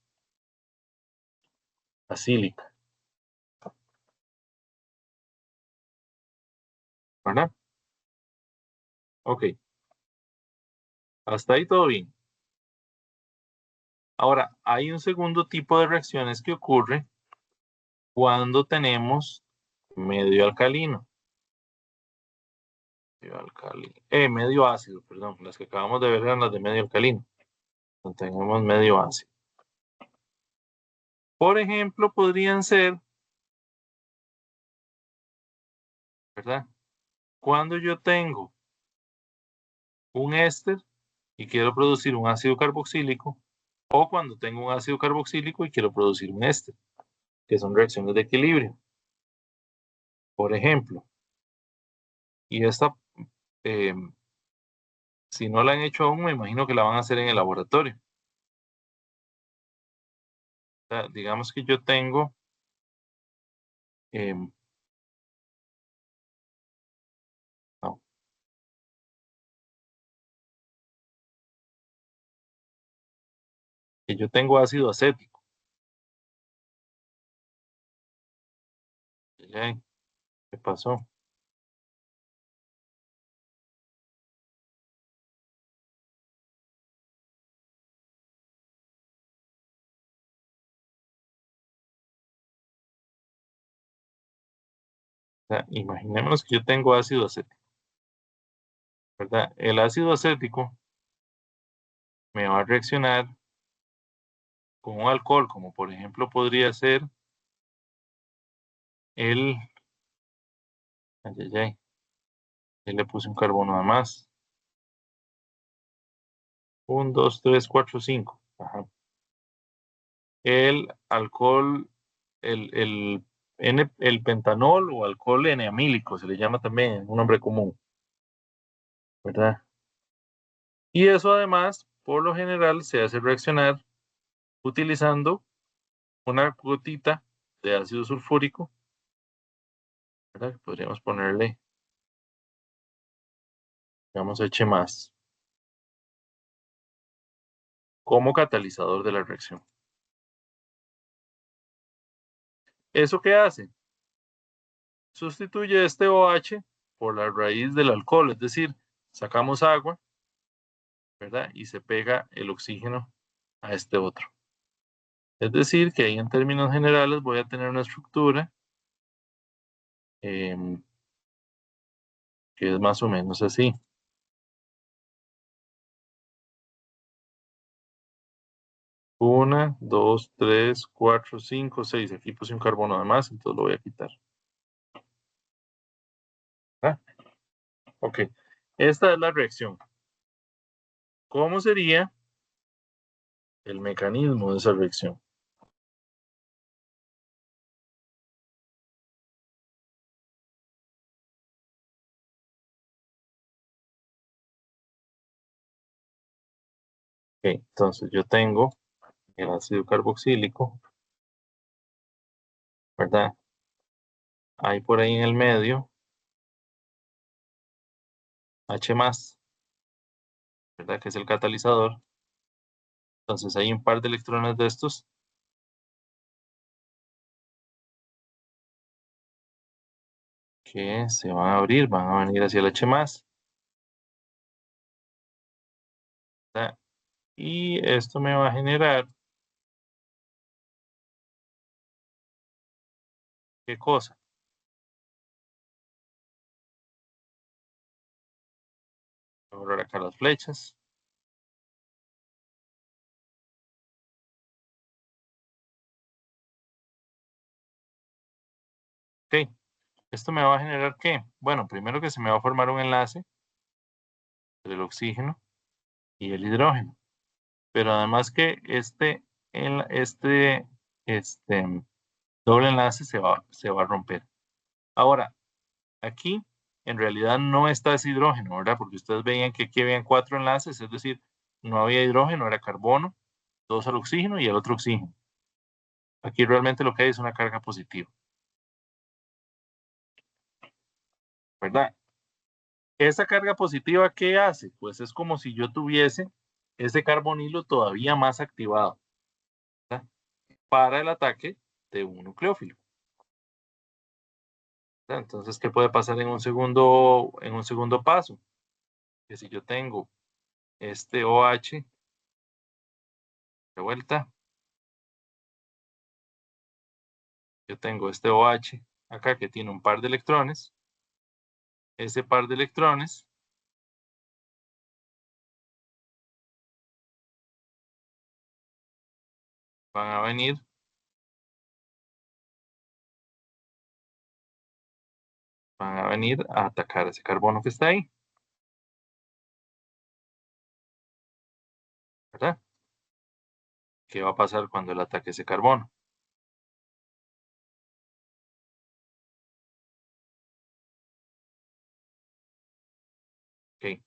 acílica, ¿verdad? Ok, hasta ahí todo bien. Ahora, hay un segundo tipo de reacciones que ocurre cuando tenemos medio alcalino, medio ácido, perdón, las que acabamos de ver eran las de medio alcalino. Cuando tenemos medio ácido. Por ejemplo, podrían ser, ¿verdad? Cuando yo tengo un éster y quiero producir un ácido carboxílico, o cuando tengo un ácido carboxílico y quiero producir un éster, que son reacciones de equilibrio. Por ejemplo, y esta, eh, si no la han hecho aún, me imagino que la van a hacer en el laboratorio. O sea, digamos que yo tengo no, que yo tengo ácido acético. Ay, ¿qué pasó? O sea, imaginémonos que yo tengo ácido acético, ¿verdad? El ácido acético me va a reaccionar con un alcohol, como por ejemplo podría ser el, ay, ay, ay, ahí le puse un carbono de más. 1, 2, 3, 4, 5. Ajá. El alcohol, el pentanol o alcohol N-amílico, se le llama también, un nombre común, ¿verdad? Y eso además, por lo general, se hace reaccionar utilizando una gotita de ácido sulfúrico, ¿verdad? Podríamos ponerle, digamos, H más como catalizador de la reacción. ¿Eso qué hace? Sustituye este OH por la raíz del alcohol, es decir, sacamos agua, ¿verdad? Y se pega el oxígeno a este otro. Es decir, que ahí en términos generales voy a tener una estructura que es más o menos así. Una, dos, tres, cuatro, cinco, seis. Aquí puse un carbono de más, entonces lo voy a quitar. ¿Ah? Ok. Esta es la reacción. ¿Cómo sería el mecanismo de esa reacción? Ok, entonces yo tengo el ácido carboxílico, ¿verdad? Hay por ahí en el medio H más, ¿verdad? Que es el catalizador. Entonces hay un par de electrones de estos que se van a abrir, van a venir hacia el H más, ¿verdad? Y esto me va a generar, ¿qué cosa? Voy a borrar acá las flechas. Ok, esto me va a generar ¿qué? Bueno, primero que se me va a formar un enlace entre el oxígeno y el hidrógeno. Pero además que este doble enlace se va a romper. Ahora, aquí en realidad no está ese hidrógeno, ¿verdad? Porque ustedes veían que aquí habían 4 enlaces, es decir, no había hidrógeno, era carbono, dos al oxígeno y el otro oxígeno. Aquí realmente lo que hay es una carga positiva, ¿verdad? Esa carga positiva, ¿qué hace? Pues es como si yo tuviese ese carbonilo todavía más activado, ¿verdad? Para el ataque de un nucleófilo, ¿verdad? Entonces, ¿qué puede pasar en un segundo paso? Que si yo tengo este OH de vuelta, yo tengo este OH acá que tiene un par de electrones, ese par de electrones van a venir, van a venir a atacar ese carbono que está ahí. ¿verdad? ¿Qué va a pasar cuando él ataque ese carbono? Ok.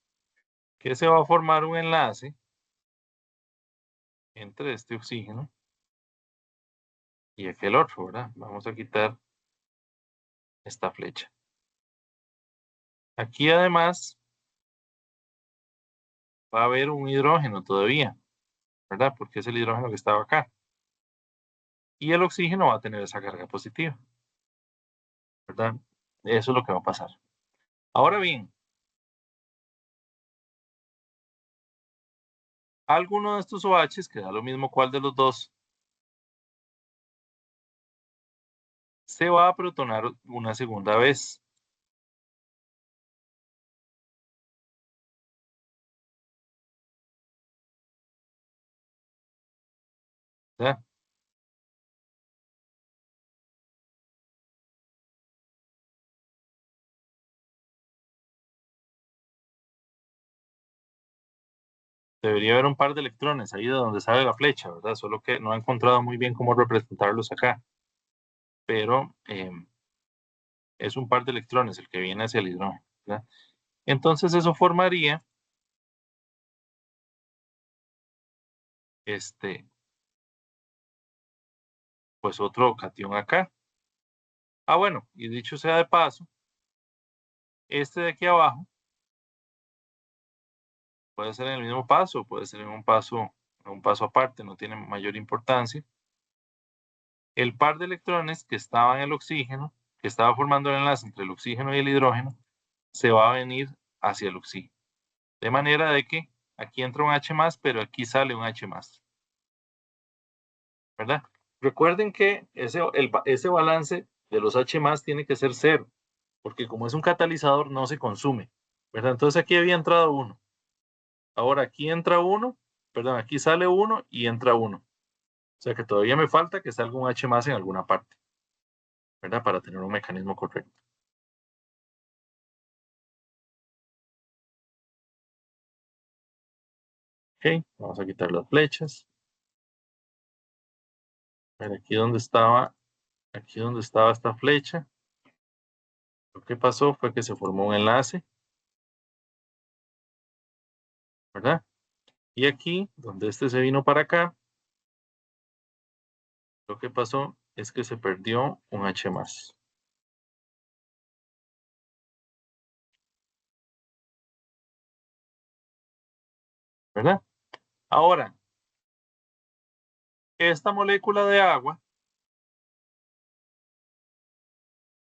Que se va a formar un enlace entre este oxígeno y aquel otro, ¿verdad? Vamos a quitar esta flecha. Aquí además va a haber un hidrógeno todavía, ¿verdad? Porque es el hidrógeno que estaba acá. Y el oxígeno va a tener esa carga positiva, ¿verdad? Eso es lo que va a pasar. Ahora bien, alguno de estos OHs, que da lo mismo cuál de los dos, se va a protonar una segunda vez. ¿Verdad? Debería haber un par de electrones ahí de donde sale la flecha, ¿verdad? Solo que no he encontrado muy bien cómo representarlos acá. Pero es un par de electrones el que viene hacia el hidrógeno, ¿verdad? Entonces eso formaría pues otro cation acá. Ah, bueno, y dicho sea de paso, este de aquí abajo puede ser en el mismo paso, puede ser en un paso aparte, no tiene mayor importancia. El par de electrones que estaba en el oxígeno, que estaba formando el enlace entre el oxígeno y el hidrógeno, se va a venir hacia el oxígeno. De manera de que aquí entra un H más, pero aquí sale un H más. ¿Verdad? Recuerden que ese balance de los H más tiene que ser cero, porque como es un catalizador no se consume. ¿Verdad? Entonces aquí había entrado uno. Ahora aquí entra uno, perdón, aquí sale uno y entra uno. O sea que todavía me falta que salga un H más en alguna parte, ¿verdad? Para tener un mecanismo correcto. Ok, vamos a quitar las flechas. A ver, aquí donde estaba esta flecha, lo que pasó fue que se formó un enlace, ¿verdad? Y aquí, donde este se vino para acá, lo que pasó es que se perdió un H más. ¿Verdad? Ahora, esta molécula de agua,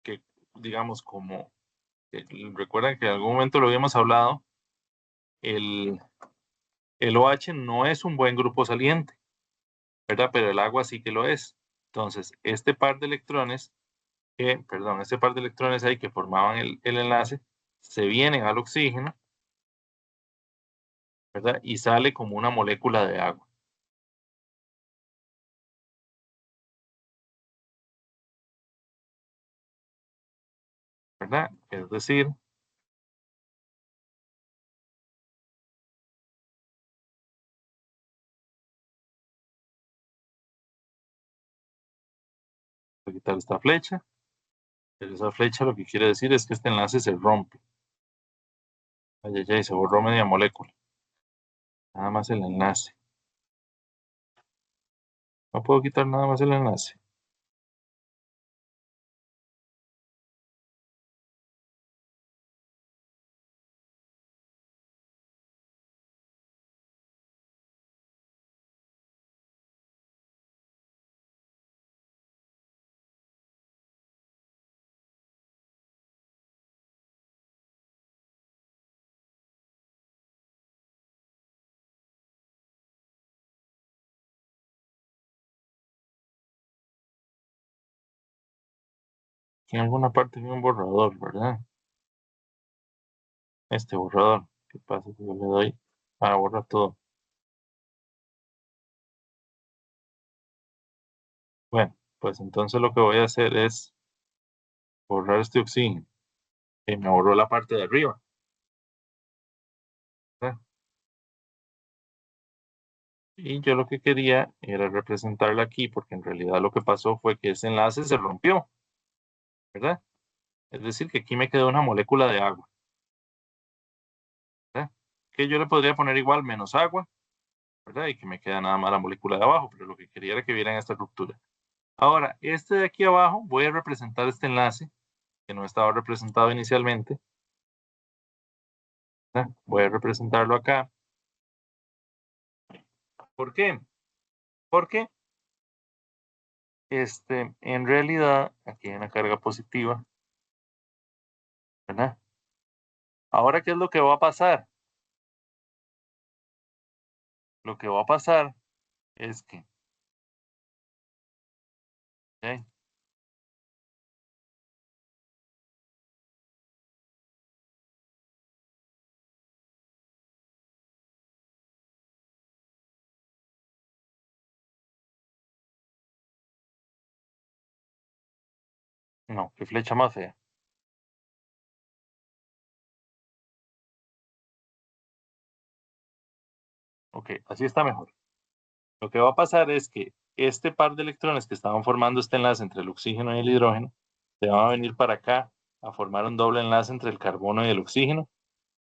que digamos como, recuerdan que en algún momento lo habíamos hablado, el, el OH no es un buen grupo saliente, ¿verdad? Pero el agua sí que lo es. Entonces, este par de electrones ahí que formaban el enlace, se vienen al oxígeno, ¿verdad? Y sale como una molécula de agua, ¿verdad? Es decir, voy a quitar esta flecha, pero esa flecha lo que quiere decir es que este enlace se rompe. Ay, ay, ay, se borró media molécula. Nada más el enlace. No puedo quitar nada más el enlace. Aquí en alguna parte hay un borrador, ¿verdad? Este borrador. ¿Qué pasa si yo le doy a borrar todo? Bueno, pues entonces lo que voy a hacer es borrar este oxígeno. Y me borró la parte de arriba, ¿verdad? Y yo lo que quería era representarla aquí, porque en realidad lo que pasó fue que ese enlace se rompió, ¿verdad? Es decir, que aquí me quedó una molécula de agua, ¿verdad? Que yo le podría poner igual menos agua, ¿verdad? Y que me queda nada más la molécula de abajo, pero lo que quería era que vieran esta ruptura. Ahora, este de aquí abajo, voy a representar este enlace, que no estaba representado inicialmente, ¿verdad? Voy a representarlo acá. ¿Por qué? Porque en realidad aquí hay una carga positiva, ¿verdad? Ahora, ¿qué es lo que va a pasar? Lo que va a pasar es que, ¿ok? No, qué flecha más fea. Ok, así está mejor. Lo que va a pasar es que este par de electrones que estaban formando este enlace entre el oxígeno y el hidrógeno se van a venir para acá a formar un doble enlace entre el carbono y el oxígeno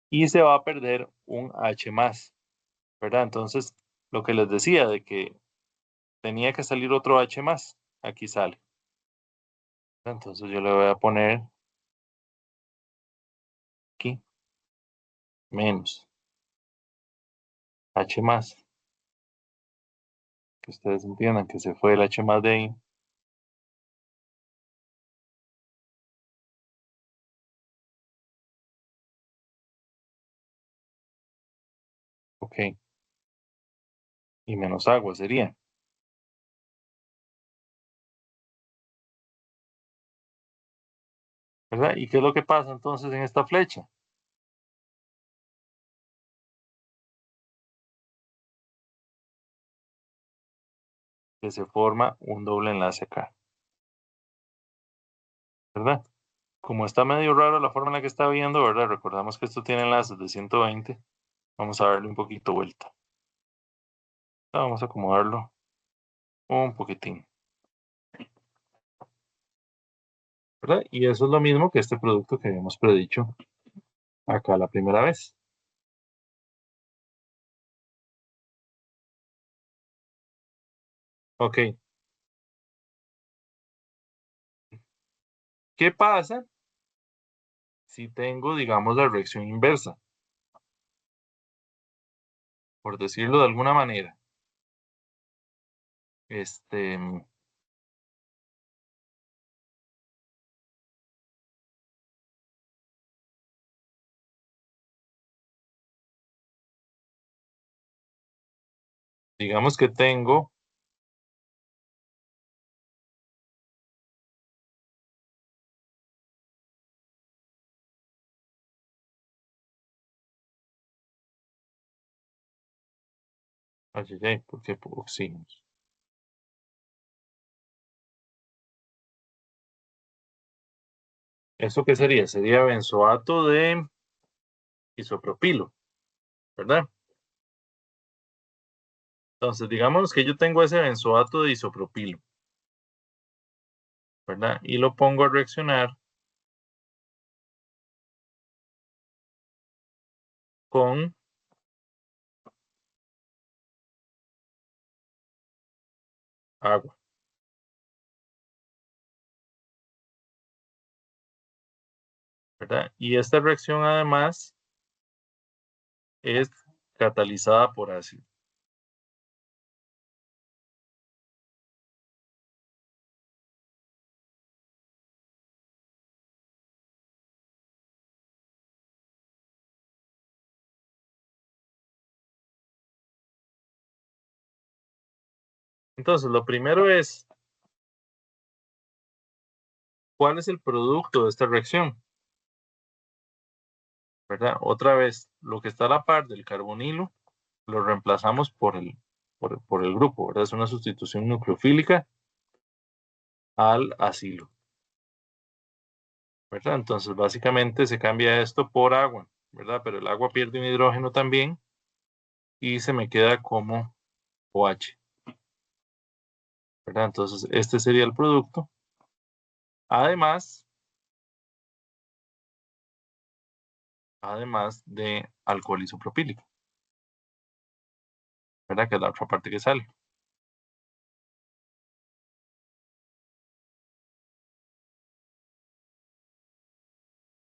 y se va a perder un H más, ¿verdad? Entonces, lo que les decía de que tenía que salir otro H más, aquí sale. Entonces yo le voy a poner aquí menos H más, que ustedes entiendan que se fue el H más de ahí. Ok, y menos agua sería, ¿verdad? ¿Y qué es lo que pasa entonces en esta flecha? Que se forma un doble enlace acá, ¿verdad? Como está medio raro la forma en la que está viendo, ¿verdad? Recordamos que esto tiene enlaces de 120. Vamos a darle un poquito vuelta. Vamos a acomodarlo un poquitín, ¿verdad? Y eso es lo mismo que este producto que habíamos predicho acá la primera vez. Ok, ¿qué pasa si tengo, digamos, la reacción inversa? Por decirlo de alguna manera. Este, digamos que tengo, ay, ay, ay, ¿por qué oxígenos? ¿Eso qué sería? Sería benzoato de isopropilo, ¿verdad? Entonces, digamos que yo tengo ese benzoato de isopropilo, ¿verdad? Y lo pongo a reaccionar con agua, ¿verdad? Y esta reacción además es catalizada por ácido. Entonces, lo primero es, ¿cuál es el producto de esta reacción? ¿Verdad? Otra vez, lo que está a la par del carbonilo lo reemplazamos por el grupo, ¿verdad? Es una sustitución nucleofílica al acilo, ¿verdad? Entonces, básicamente se cambia esto por agua, ¿verdad? Pero el agua pierde un hidrógeno también y se me queda como OH. ¿Verdad? Entonces, este sería el producto. Además de alcohol isopropílico, ¿verdad? Que es la otra parte que sale.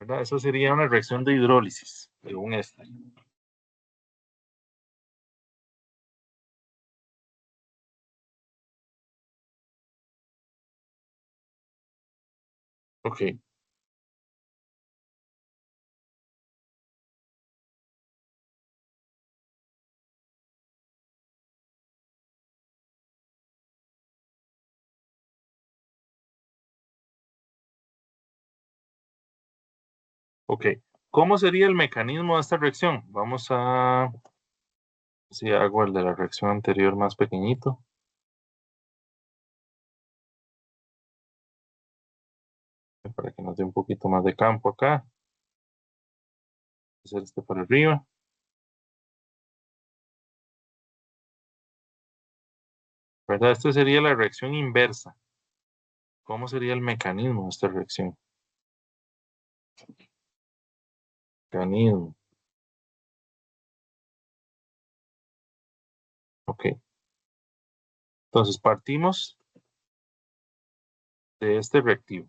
¿Verdad? Eso sería una reacción de hidrólisis, según esta. Ok. Ok. ¿Cómo sería el mecanismo de esta reacción? Vamos a... Si hago el de la reacción anterior más pequeñito. Para que nos dé un poquito más de campo acá. Hacer este por arriba. ¿Verdad? Esta sería la reacción inversa. ¿Cómo sería el mecanismo de esta reacción? Mecanismo. Ok. Entonces partimos de este reactivo.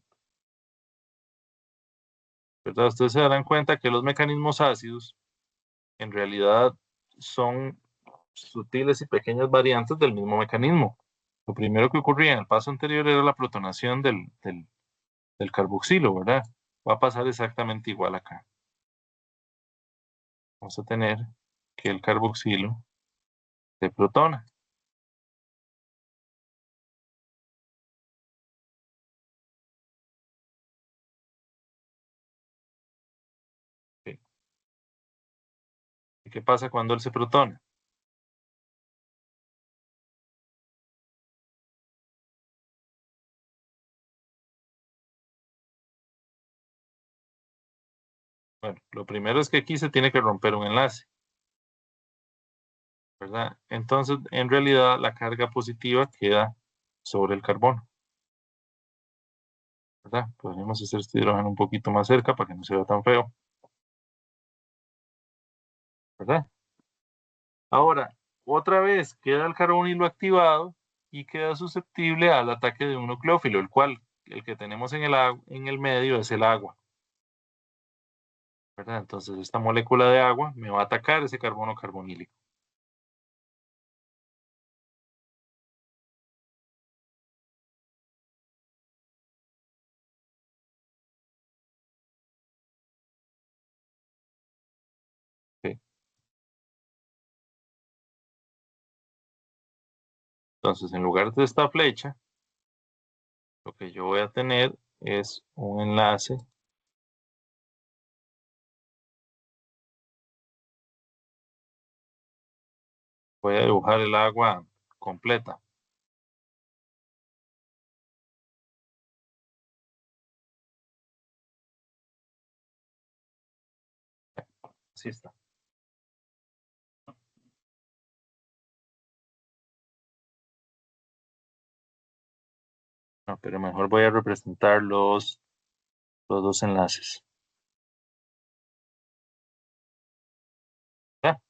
¿Verdad? Ustedes se darán cuenta que los mecanismos ácidos en realidad son sutiles y pequeñas variantes del mismo mecanismo. Lo primero que ocurría en el paso anterior era la protonación del carboxilo, ¿verdad? Va a pasar exactamente igual acá. Vamos a tener que el carboxilo se protona. ¿Sí? ¿Y qué pasa cuando él se protona? Bueno, lo primero es que aquí se tiene que romper un enlace, ¿verdad? Entonces, en realidad, la carga positiva queda sobre el carbono, ¿verdad? Podríamos hacer este hidrógeno un poquito más cerca para que no se vea tan feo, ¿verdad? Ahora, otra vez queda el carbonilo activado y queda susceptible al ataque de un nucleófilo, el que tenemos en el medio es el agua, ¿verdad? Entonces, esta molécula de agua me va a atacar ese carbono carbonílico. ¿Sí? Entonces, en lugar de esta flecha, lo que yo voy a tener es un enlace. Voy a dibujar el agua completa. Así está. No, pero mejor voy a representar los dos enlaces. ¿Ya?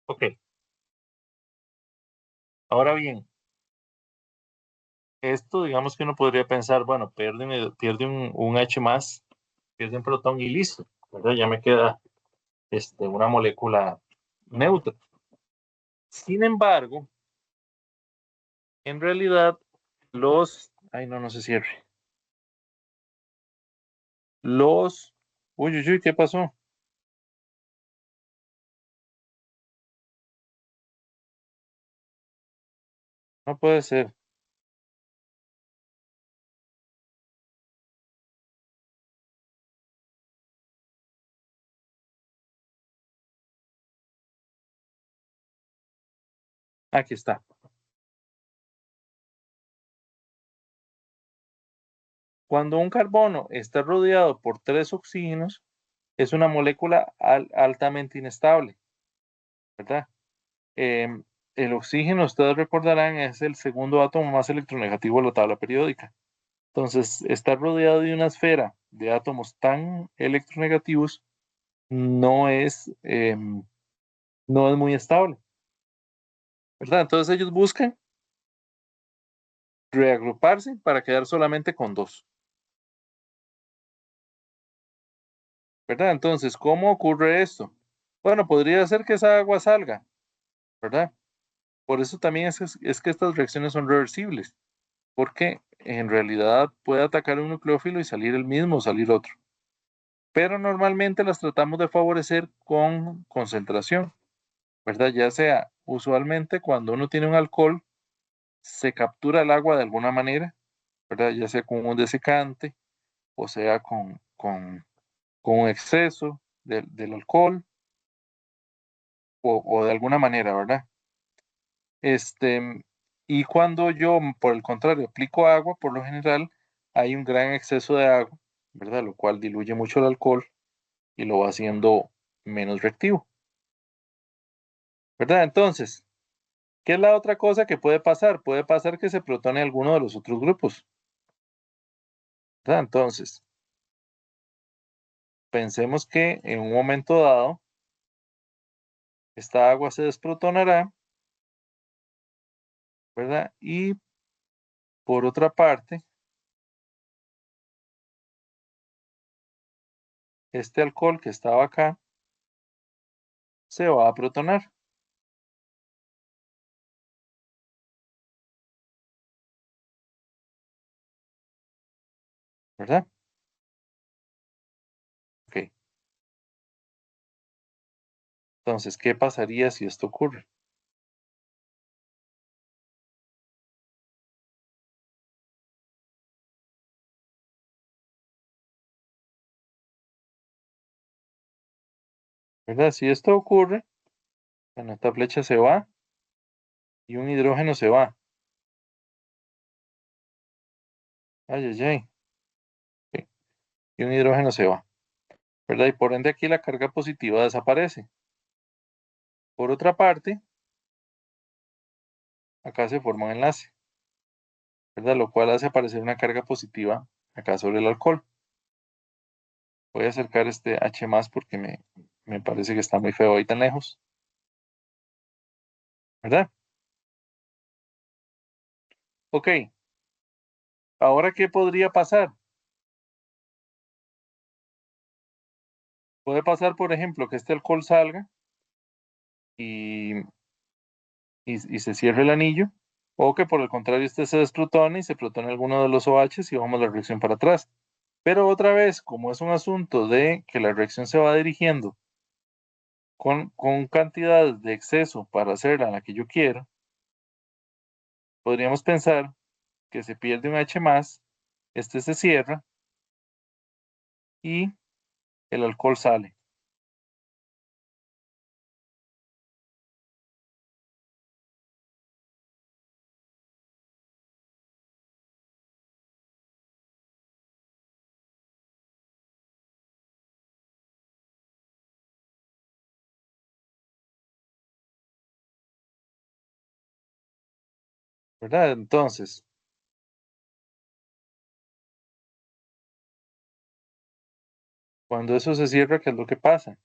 Ok. Ahora bien, esto digamos que uno podría pensar, bueno, pierde un H más, pierde un protón y listo, ¿verdad? Ya me queda una molécula neutra. Sin embargo, en realidad, ay, no se cierre. Los, uy, uy, uy, ¿qué pasó? No puede ser. Aquí está. Cuando un carbono está rodeado por tres oxígenos, es una molécula altamente inestable, ¿verdad? el oxígeno, ustedes recordarán, es el segundo átomo más electronegativo de la tabla periódica. Entonces, estar rodeado de una esfera de átomos tan electronegativos no es, no es muy estable, ¿verdad? Entonces ellos buscan reagruparse para quedar solamente con dos, ¿verdad? Entonces, ¿cómo ocurre esto? Bueno, podría ser que esa agua salga, ¿verdad? Por eso también es que estas reacciones son reversibles, porque en realidad puede atacar un nucleófilo y salir el mismo o salir otro. Pero normalmente las tratamos de favorecer con concentración, ¿verdad? Ya sea usualmente cuando uno tiene un alcohol, se captura el agua de alguna manera, ¿verdad? Ya sea con un desecante o sea con un exceso del alcohol o de alguna manera, ¿verdad? Y cuando yo, por el contrario, aplico agua, por lo general hay un gran exceso de agua, ¿verdad? Lo cual diluye mucho el alcohol y lo va haciendo menos reactivo, ¿verdad? Entonces, ¿qué es la otra cosa que puede pasar? Puede pasar que se protone alguno de los otros grupos, ¿verdad? Entonces, pensemos que en un momento dado, esta agua se desprotonará, ¿verdad? Y por otra parte, este alcohol que estaba acá se va a protonar, ¿verdad? Ok. Entonces, ¿qué pasaría si esto ocurre? ¿Verdad? Si esto ocurre, bueno, esta flecha se va y un hidrógeno se va. Ay, ay, ay. Ok. Y un hidrógeno se va, ¿verdad? Y por ende aquí la carga positiva desaparece. Por otra parte, acá se forma un enlace, ¿verdad? Lo cual hace aparecer una carga positiva acá sobre el alcohol. Voy a acercar este H más porque me parece que está muy feo ahí tan lejos, ¿verdad? Ok, ahora, ¿qué podría pasar? Puede pasar, por ejemplo, que este alcohol salga y, y se cierre el anillo, o que por el contrario este se desprotone y se protone alguno de los OH y vamos la reacción para atrás. Pero otra vez, como es un asunto de que la reacción se va dirigiendo con cantidades de exceso para hacerla la que yo quiero, podríamos pensar que se pierde un H más, este se cierra y el alcohol sale, ¿verdad? Entonces, cuando eso se cierra, ¿qué es lo que pasa?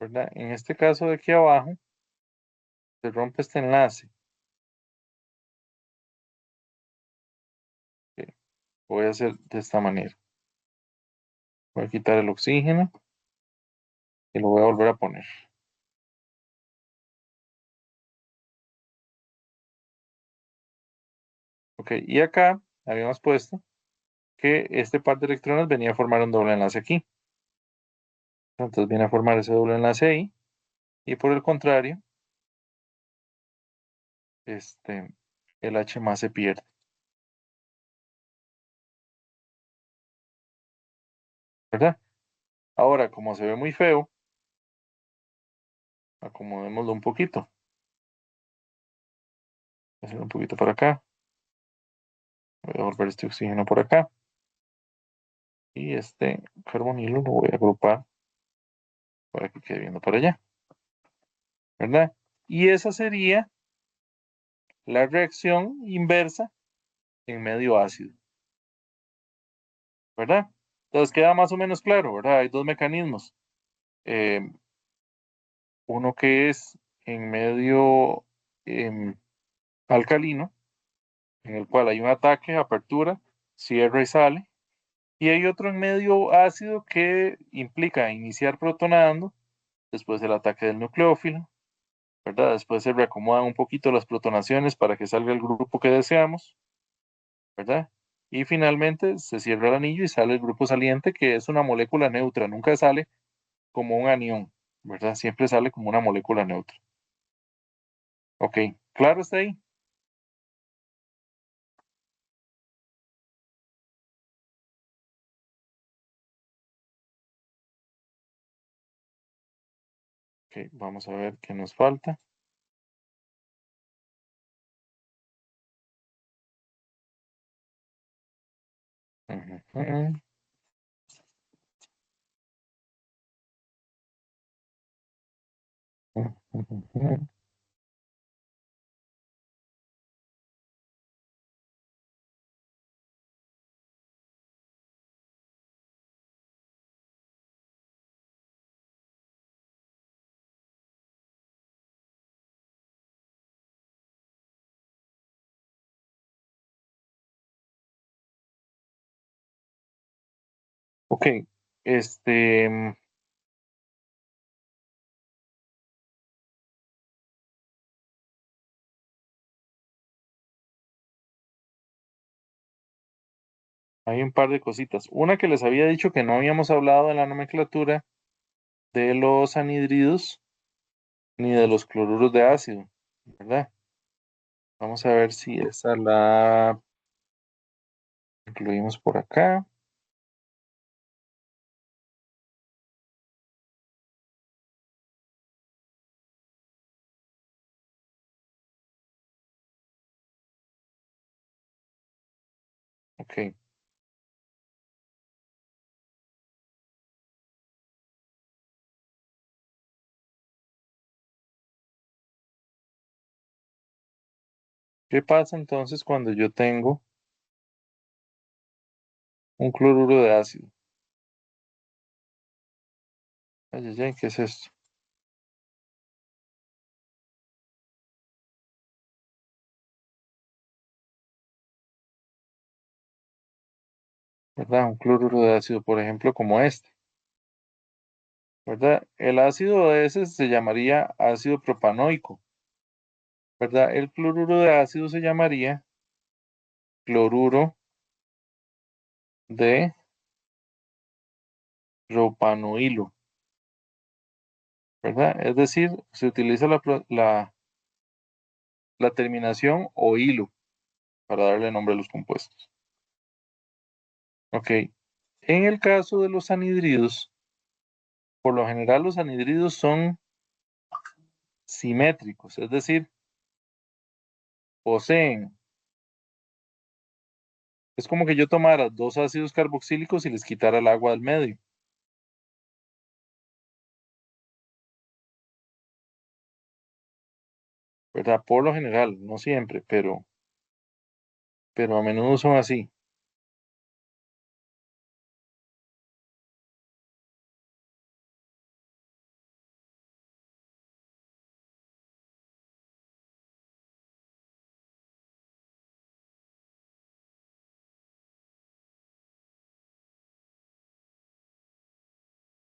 ¿Verdad? En este caso de aquí abajo, se rompe este enlace. Ok, voy a hacer de esta manera. Voy a quitar el oxígeno y lo voy a volver a poner. Ok, y acá habíamos puesto que este par de electrones venía a formar un doble enlace aquí. Entonces viene a formar ese doble enlace ahí. Y por el contrario, este, el H más se pierde. ¿verdad? Ahora, como se ve muy feo, acomodémoslo un poquito. Voy a hacer un poquito para acá. Voy a volver este oxígeno por acá. Y este carbonilo lo voy a agrupar para que quede viendo para allá, ¿verdad? Y esa sería la reacción inversa en medio ácido, ¿verdad? Entonces queda más o menos claro, ¿verdad? Hay dos mecanismos. Eh, uno que es en medio em, alcalino, en el cual hay un ataque, apertura, cierra y sale. Y hay otro en medio ácido que implica iniciar protonando, después el ataque del nucleófilo, ¿verdad? Después se reacomodan un poquito las protonaciones para que salga el grupo que deseamos, ¿verdad? Y finalmente se cierra el anillo y sale el grupo saliente, que es una molécula neutra, nunca sale como un anión, ¿verdad? Siempre sale como una molécula neutra. Ok, claro está ahí. Ok, vamos a ver qué nos falta. Ujú, ujú, ujú, ujú, ujú. Ok, este, hay un par de cositas. Una que les había dicho que no habíamos hablado en la nomenclatura de los anhídridos ni de los cloruros de ácido, ¿verdad? Vamos a ver si esa la incluimos por acá. Ok, ¿qué pasa entonces cuando yo tengo un cloruro de ácido? Ay, ay, ay, ¿qué es esto? ¿Verdad? Un cloruro de ácido, por ejemplo, como este, ¿verdad? El ácido ese se llamaría ácido propanoico, ¿verdad? El cloruro de ácido se llamaría cloruro de propanoilo, ¿verdad? Es decir, se utiliza la terminación o hilo para darle nombre a los compuestos. Ok, en el caso de los anhídridos, por lo general los anhídridos son simétricos, es decir, poseen, es como que yo tomara dos ácidos carboxílicos y les quitara el agua del medio, ¿verdad? Por lo general, no siempre, pero a menudo son así,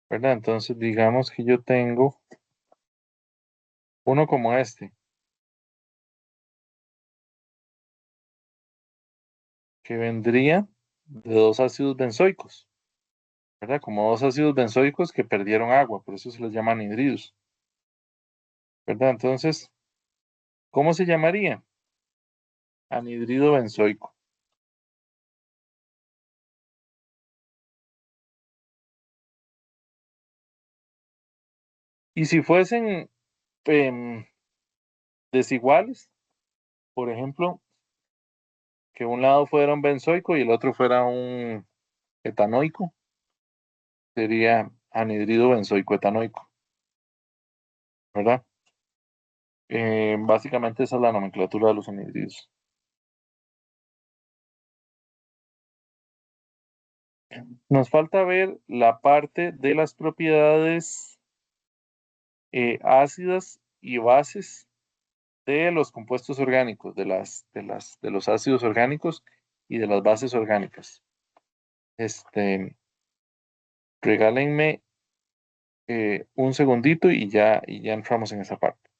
¿verdad? Entonces, digamos que yo tengo uno como este, que vendría de dos ácidos benzoicos, ¿verdad? Como dos ácidos benzoicos que perdieron agua, por eso se les llama anhídridos, ¿verdad? Entonces, ¿cómo se llamaría? Anhídrido benzoico. Y si fuesen desiguales, por ejemplo, que un lado fuera un benzoico y el otro fuera un etanoico, sería anhidrido benzoico etanoico, ¿verdad? Básicamente esa es la nomenclatura de los anhidridos. Nos falta ver la parte de las propiedades ácidas y bases de los compuestos orgánicos, de los ácidos orgánicos y de las bases orgánicas. Regálenme un segundito y ya entramos en esa parte.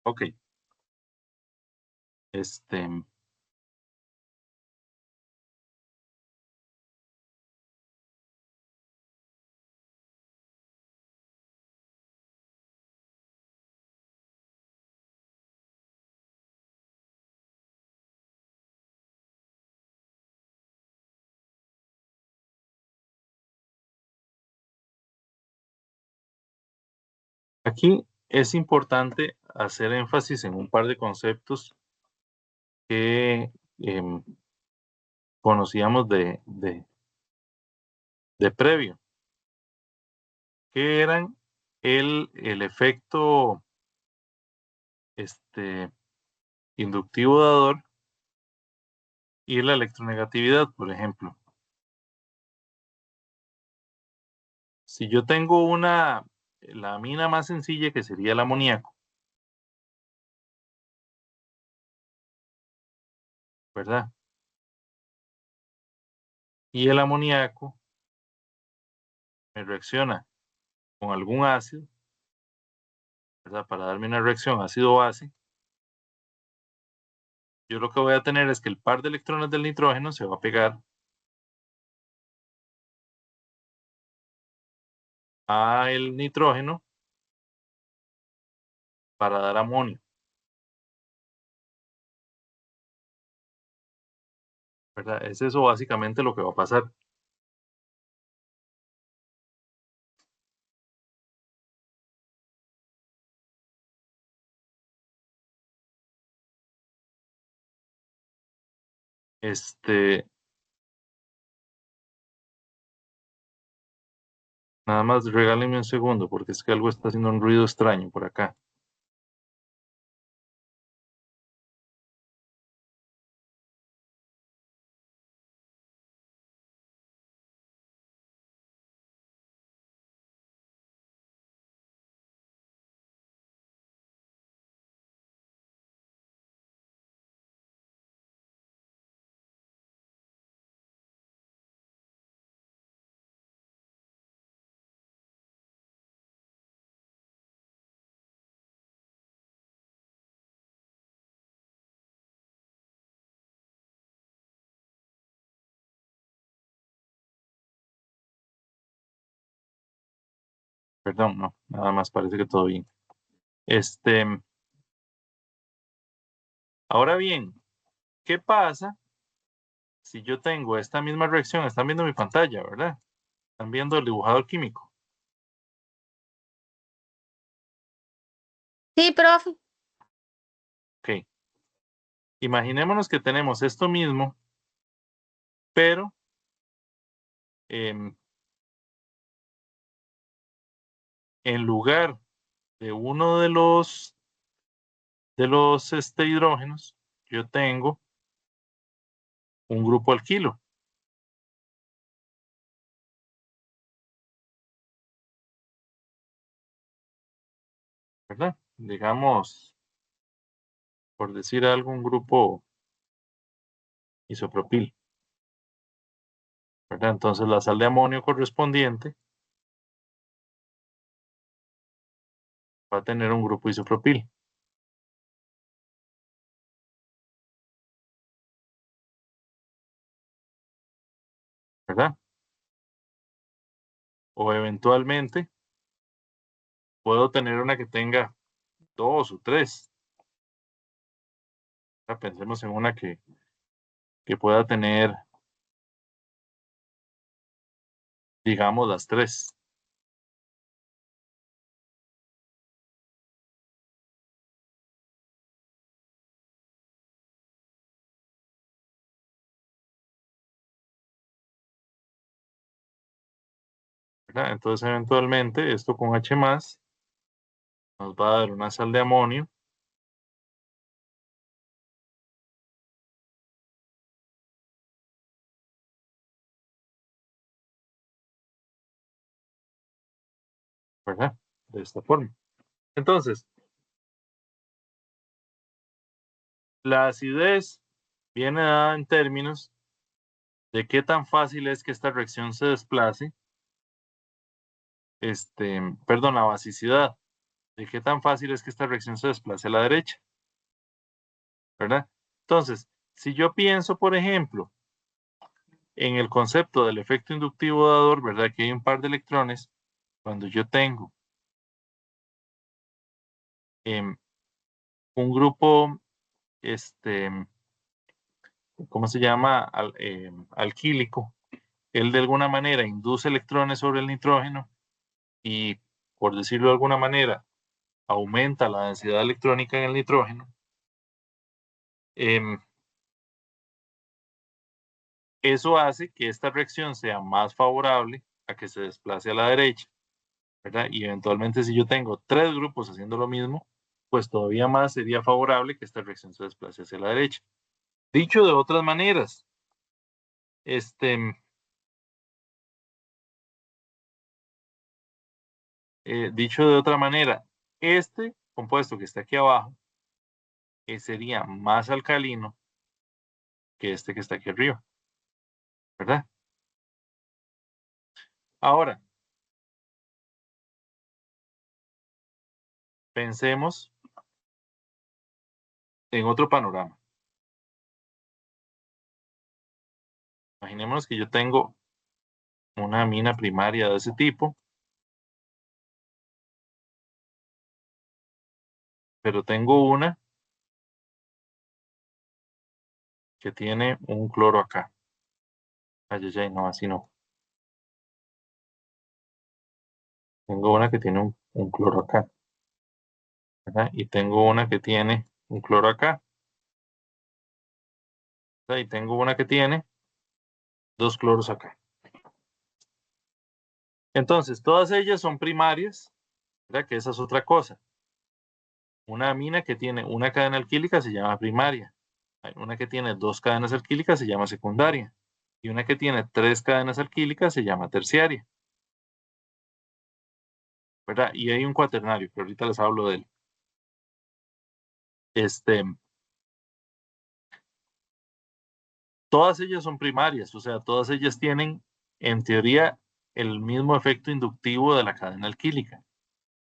Ok, este, aquí es importante hacer énfasis en un par de conceptos que conocíamos de previo, que eran el efecto este, inductivo dador y la electronegatividad, por ejemplo. Si yo tengo la amina más sencilla, que sería el amoníaco, ¿verdad? Y el amoníaco me reacciona con algún ácido, ¿verdad? Para darme una reacción ácido-base, yo lo que voy a tener es que el par de electrones del nitrógeno se va a pegar a el nitrógeno para dar amonio, ¿verdad? Es eso básicamente lo que va a pasar. Este, Nada más regálenme un segundo porque es que algo está haciendo un ruido extraño por acá. Perdón, no, nada más parece que todo bien. Ahora bien, ¿qué pasa si yo tengo esta misma reacción? Están viendo mi pantalla, ¿verdad? Están viendo el dibujador químico. Sí, profe. Ok. Imaginémonos que tenemos esto mismo, pero em, en lugar de uno de los hidrógenos, yo tengo un grupo alquilo, ¿verdad? Digamos, por decir algo, un grupo isopropil, ¿verdad? Entonces la sal de amonio correspondiente va a tener un grupo isopropil, ¿verdad? O eventualmente puedo tener una que tenga dos o tres. Pensemos en una que pueda tener, digamos, las tres, ¿verdad? Entonces, eventualmente, esto con H más nos va a dar una sal de amonio, ¿verdad? De esta forma. Entonces, la acidez viene dada en términos de qué tan fácil es que esta reacción se desplace, perdón, la basicidad, de qué tan fácil es que esta reacción se desplace a la derecha, ¿verdad? Entonces, si yo pienso, por ejemplo, en el concepto del efecto inductivo dador, ¿verdad? Que hay un par de electrones, cuando yo tengo em, un grupo, ¿cómo se llama? Alquílico, él de alguna manera induce electrones sobre el nitrógeno y, por decirlo de alguna manera, aumenta la densidad electrónica en el nitrógeno. Em, Eso hace que esta reacción sea más favorable a que se desplace a la derecha, ¿verdad? Y eventualmente si yo tengo tres grupos haciendo lo mismo, pues todavía más sería favorable que esta reacción se desplace hacia la derecha. Dicho de otras maneras, este, dicho de otra manera, este compuesto que está aquí abajo sería más alcalino que este que está aquí arriba, ¿verdad? Ahora, pensemos en otro panorama. Imaginémonos que yo tengo una mina primaria de ese tipo, pero tengo una que tiene un cloro acá. Ay, ay, ay, no, así no. Tengo una que tiene un cloro acá, ¿verdad? Y tengo una que tiene un cloro acá, ¿verdad? Y tengo una que tiene dos cloros acá. Entonces, todas ellas son primarias, ¿verdad? Que esa es otra cosa. Una amina que tiene una cadena alquílica se llama primaria. Hay una que tiene dos cadenas alquílicas se llama secundaria. Y una que tiene tres cadenas alquílicas se llama terciaria, ¿verdad? Y hay un cuaternario, que ahorita les hablo de él. Este, Todas ellas son primarias, o sea, todas ellas tienen, en teoría, el mismo efecto inductivo de la cadena alquílica.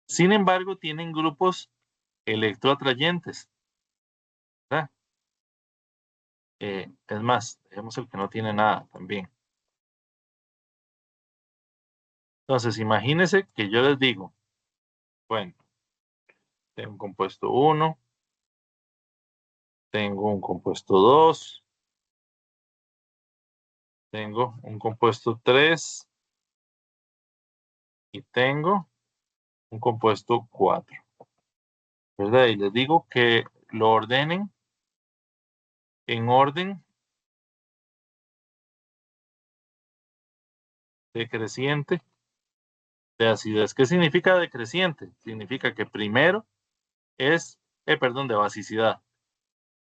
Sin embargo, tienen grupos electroatrayentes, ¿verdad? Es más, dejemos el que no tiene nada también. Entonces, imagínense que yo les digo, bueno, tengo un compuesto 1, tengo un compuesto 2, tengo un compuesto 3 y tengo un compuesto 4, ¿verdad? Y les digo que lo ordenen en orden decreciente de acidez. ¿Qué significa decreciente? Significa que primero es, perdón, de basicidad,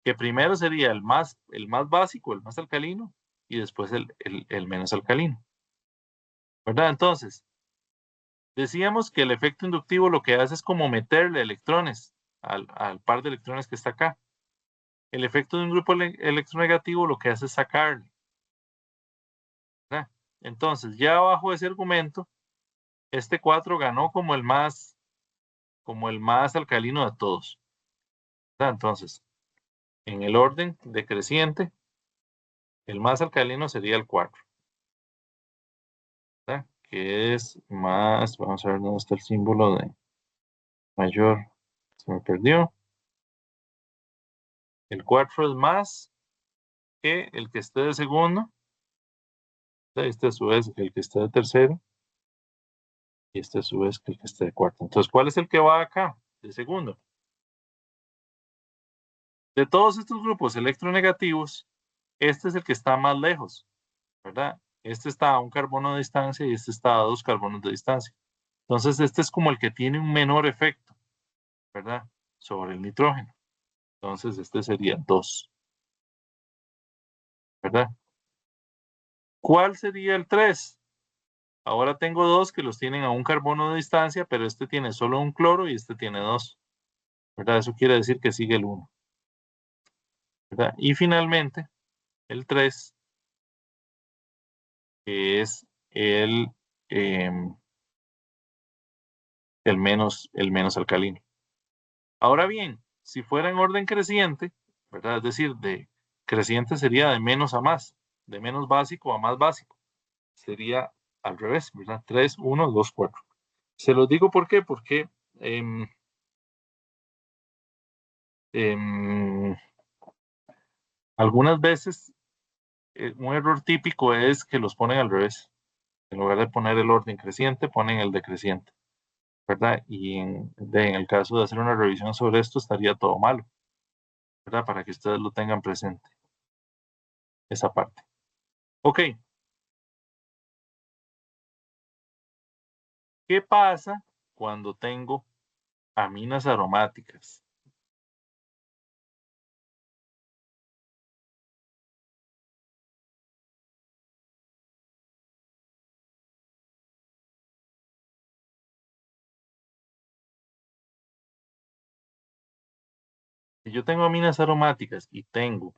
que primero sería el más básico, el más alcalino, y después el menos alcalino, ¿verdad? Entonces, decíamos que el efecto inductivo lo que hace es como meterle electrones al par de electrones que está acá. El efecto de un grupo electronegativo lo que hace es sacarle, ¿verdad? Entonces, ya bajo ese argumento, este 4 ganó como el más alcalino de todos, ¿verdad? Entonces, en el orden decreciente, el más alcalino sería el 4, ¿verdad? Que es más, vamos a ver dónde está el símbolo de mayor, se me perdió. El 4 es más que el que esté de segundo, este a su vez el que esté de tercero, y este a su vez el que esté de cuarto. Entonces, ¿cuál es el que va acá? De segundo. De todos estos grupos electronegativos, este es el que está más lejos, ¿verdad? Este está a un carbono de distancia y este está a 2 carbonos de distancia. Entonces, este es como el que tiene un menor efecto, ¿verdad? Sobre el nitrógeno. Entonces, este sería 2, ¿verdad? ¿Cuál sería el 3? Ahora tengo 2 que los tienen a un carbono de distancia, pero este tiene solo un cloro y este tiene 2, ¿verdad? Eso quiere decir que sigue el 1, ¿verdad? Y finalmente, el 3, que es em, el menos alcalino. Ahora bien, si fuera en orden creciente, ¿verdad? Es decir, de creciente sería de menos a más, de menos básico a más básico. Sería al revés, ¿verdad? 3, 1, 2, 4. Se los digo por qué, porque em, em, algunas veces un error típico es que los ponen al revés. En lugar de poner el orden creciente, ponen el decreciente, ¿verdad? Y en el caso de hacer una revisión sobre esto, estaría todo malo, ¿verdad? Para que ustedes lo tengan presente, esa parte. Ok, ¿qué pasa cuando tengo aminas aromáticas? Si yo tengo aminas aromáticas y tengo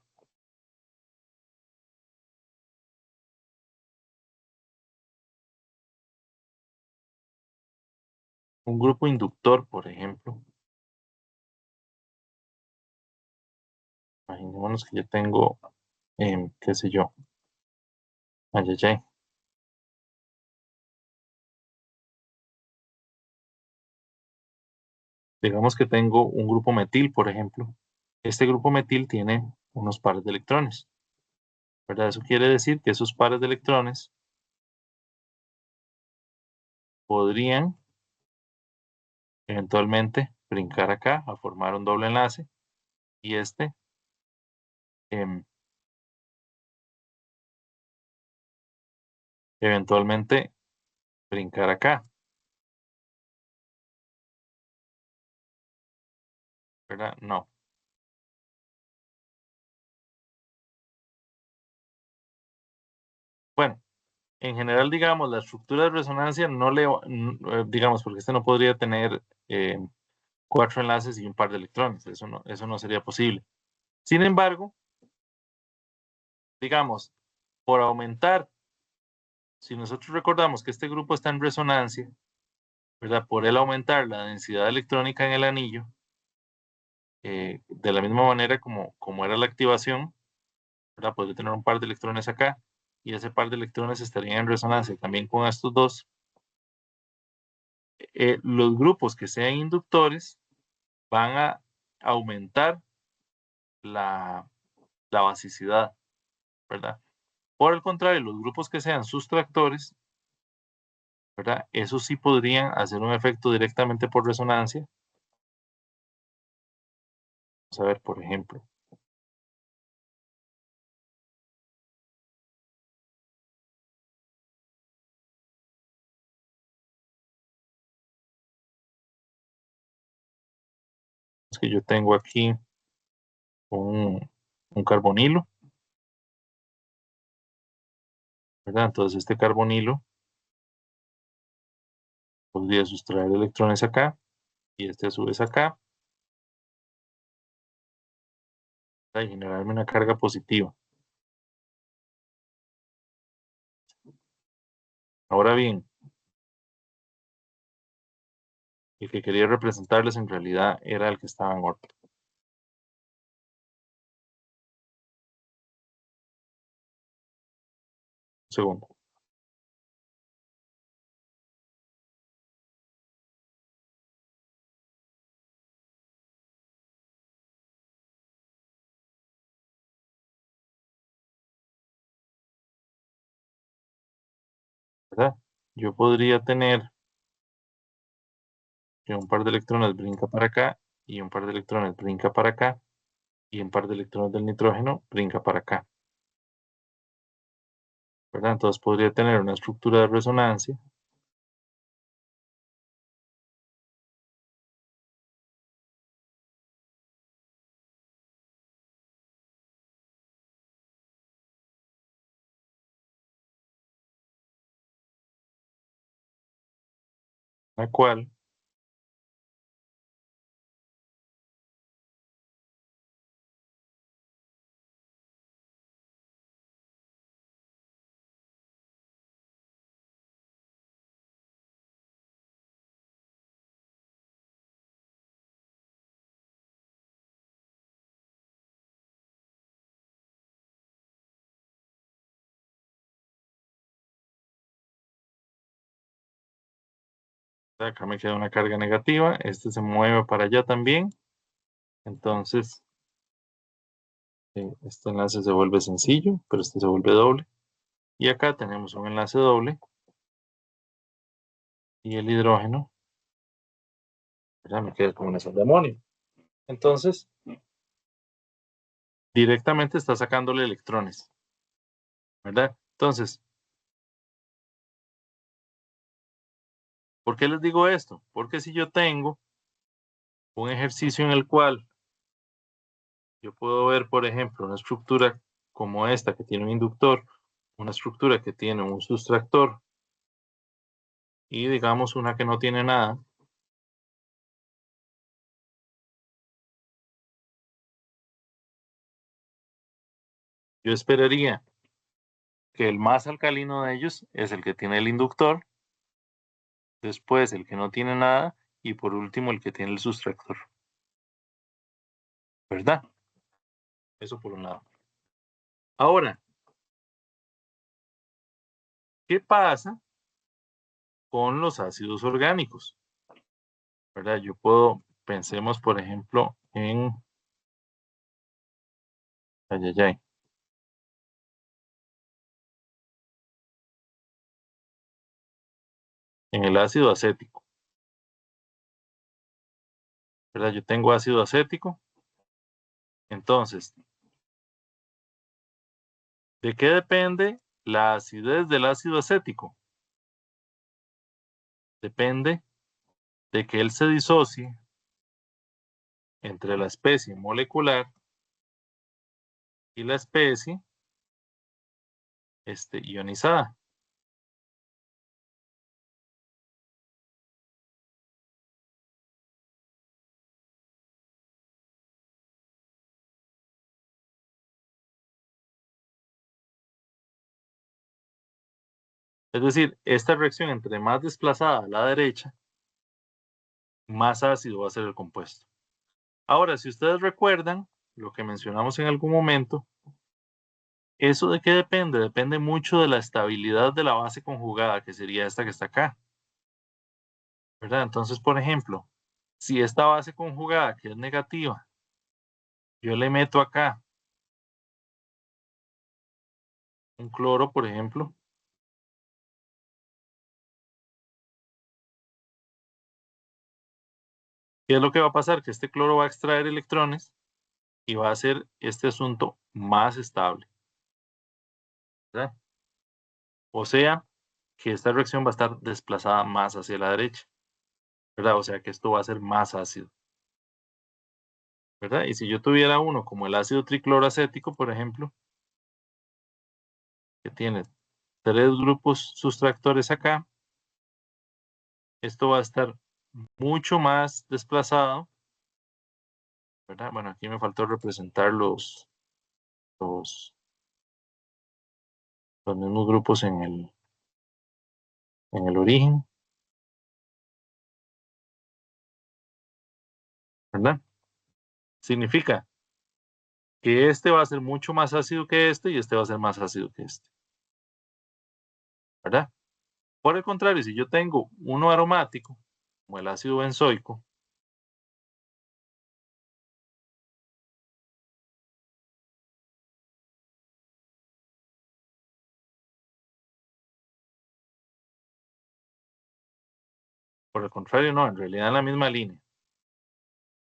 un grupo inductor, por ejemplo, imaginémonos que yo tengo, qué sé yo, ay, ay, ay. Digamos que tengo un grupo metil, por ejemplo. Este grupo metil tiene unos pares de electrones, ¿verdad? Eso quiere decir que esos pares de electrones podrían eventualmente brincar acá a formar un doble enlace y este em, eventualmente brincar acá, ¿verdad? No. Bueno, en general, digamos, la estructura de resonancia no le, digamos, porque este no podría tener 4 enlaces y un par de electrones, eso no sería posible. Sin embargo, digamos, por aumentar, si nosotros recordamos que este grupo está en resonancia, ¿verdad? Por el aumentar la densidad electrónica en el anillo, de la misma manera como era la activación, ¿verdad? Podría tener un par de electrones acá y ese par de electrones estaría en resonancia también con estos dos. los grupos que sean inductores van a aumentar la basicidad, ¿verdad? Por el contrario, los grupos que sean sustractores, ¿verdad? Esos sí podrían hacer un efecto directamente por resonancia. Vamos a ver, por ejemplo. Es que yo tengo aquí un carbonilo, ¿verdad? Entonces este carbonilo podría sustraer electrones acá y este a su vez acá, ¿verdad? Y generarme una carga positiva. Ahora bien, el que quería representarles en realidad era el que estaba en órbita. Un segundo. ¿Verdad? Yo podría tener que un par de electrones brinca para acá y un par de electrones brinca para acá y un par de electrones del nitrógeno brinca para acá, ¿verdad? Entonces podría tener una estructura de resonancia la cual acá me queda una carga negativa, este se mueve para allá también, entonces este enlace se vuelve sencillo, pero este se vuelve doble. Y acá tenemos un enlace doble y el hidrógeno, ¿verdad? Me queda como una de amonio. Entonces, directamente está sacándole electrones, ¿verdad? Entonces, ¿por qué les digo esto? Porque si yo tengo un ejercicio en el cual yo puedo ver, por ejemplo, una estructura como esta que tiene un inductor, una estructura que tiene un sustractor y digamos una que no tiene nada, yo esperaría que el más alcalino de ellos es el que tiene el inductor, después el que no tiene nada y por último el que tiene el sustractor, ¿verdad? Eso por un lado. Ahora, ¿qué pasa con los ácidos orgánicos? ¿Verdad? Yo puedo, pensemos por ejemplo ay, ay, ay, en el ácido acético, ¿verdad? Yo tengo ácido acético, entonces, ¿de qué depende la acidez del ácido acético? Depende de que él se disocie entre la especie molecular y la especie ionizada. Es decir, esta reacción entre más desplazada a la derecha, más ácido va a ser el compuesto. Ahora, si ustedes recuerdan lo que mencionamos en algún momento, ¿eso de qué depende? Depende mucho de la estabilidad de la base conjugada, que sería esta que está acá. ¿verdad? Entonces, por ejemplo, si esta base conjugada, que es negativa, yo le meto acá un cloro, por ejemplo, ¿qué es lo que va a pasar? Que este cloro va a extraer electrones y va a hacer este asunto más estable, ¿verdad? O sea, que esta reacción va a estar desplazada más hacia la derecha, ¿verdad? O sea, que esto va a ser más ácido, ¿verdad? Y si yo tuviera uno como el ácido tricloroacético, por ejemplo, que tiene 3 grupos sustractores acá, esto va a estar mucho más desplazado, ¿verdad? Bueno, aquí me faltó representar los, los mismos grupos en el origen, ¿verdad? Significa que este va a ser mucho más ácido que este y este va a ser más ácido que este, ¿verdad? Por el contrario, si yo tengo uno aromático, como el ácido benzoico, por el contrario, no, en realidad en la misma línea.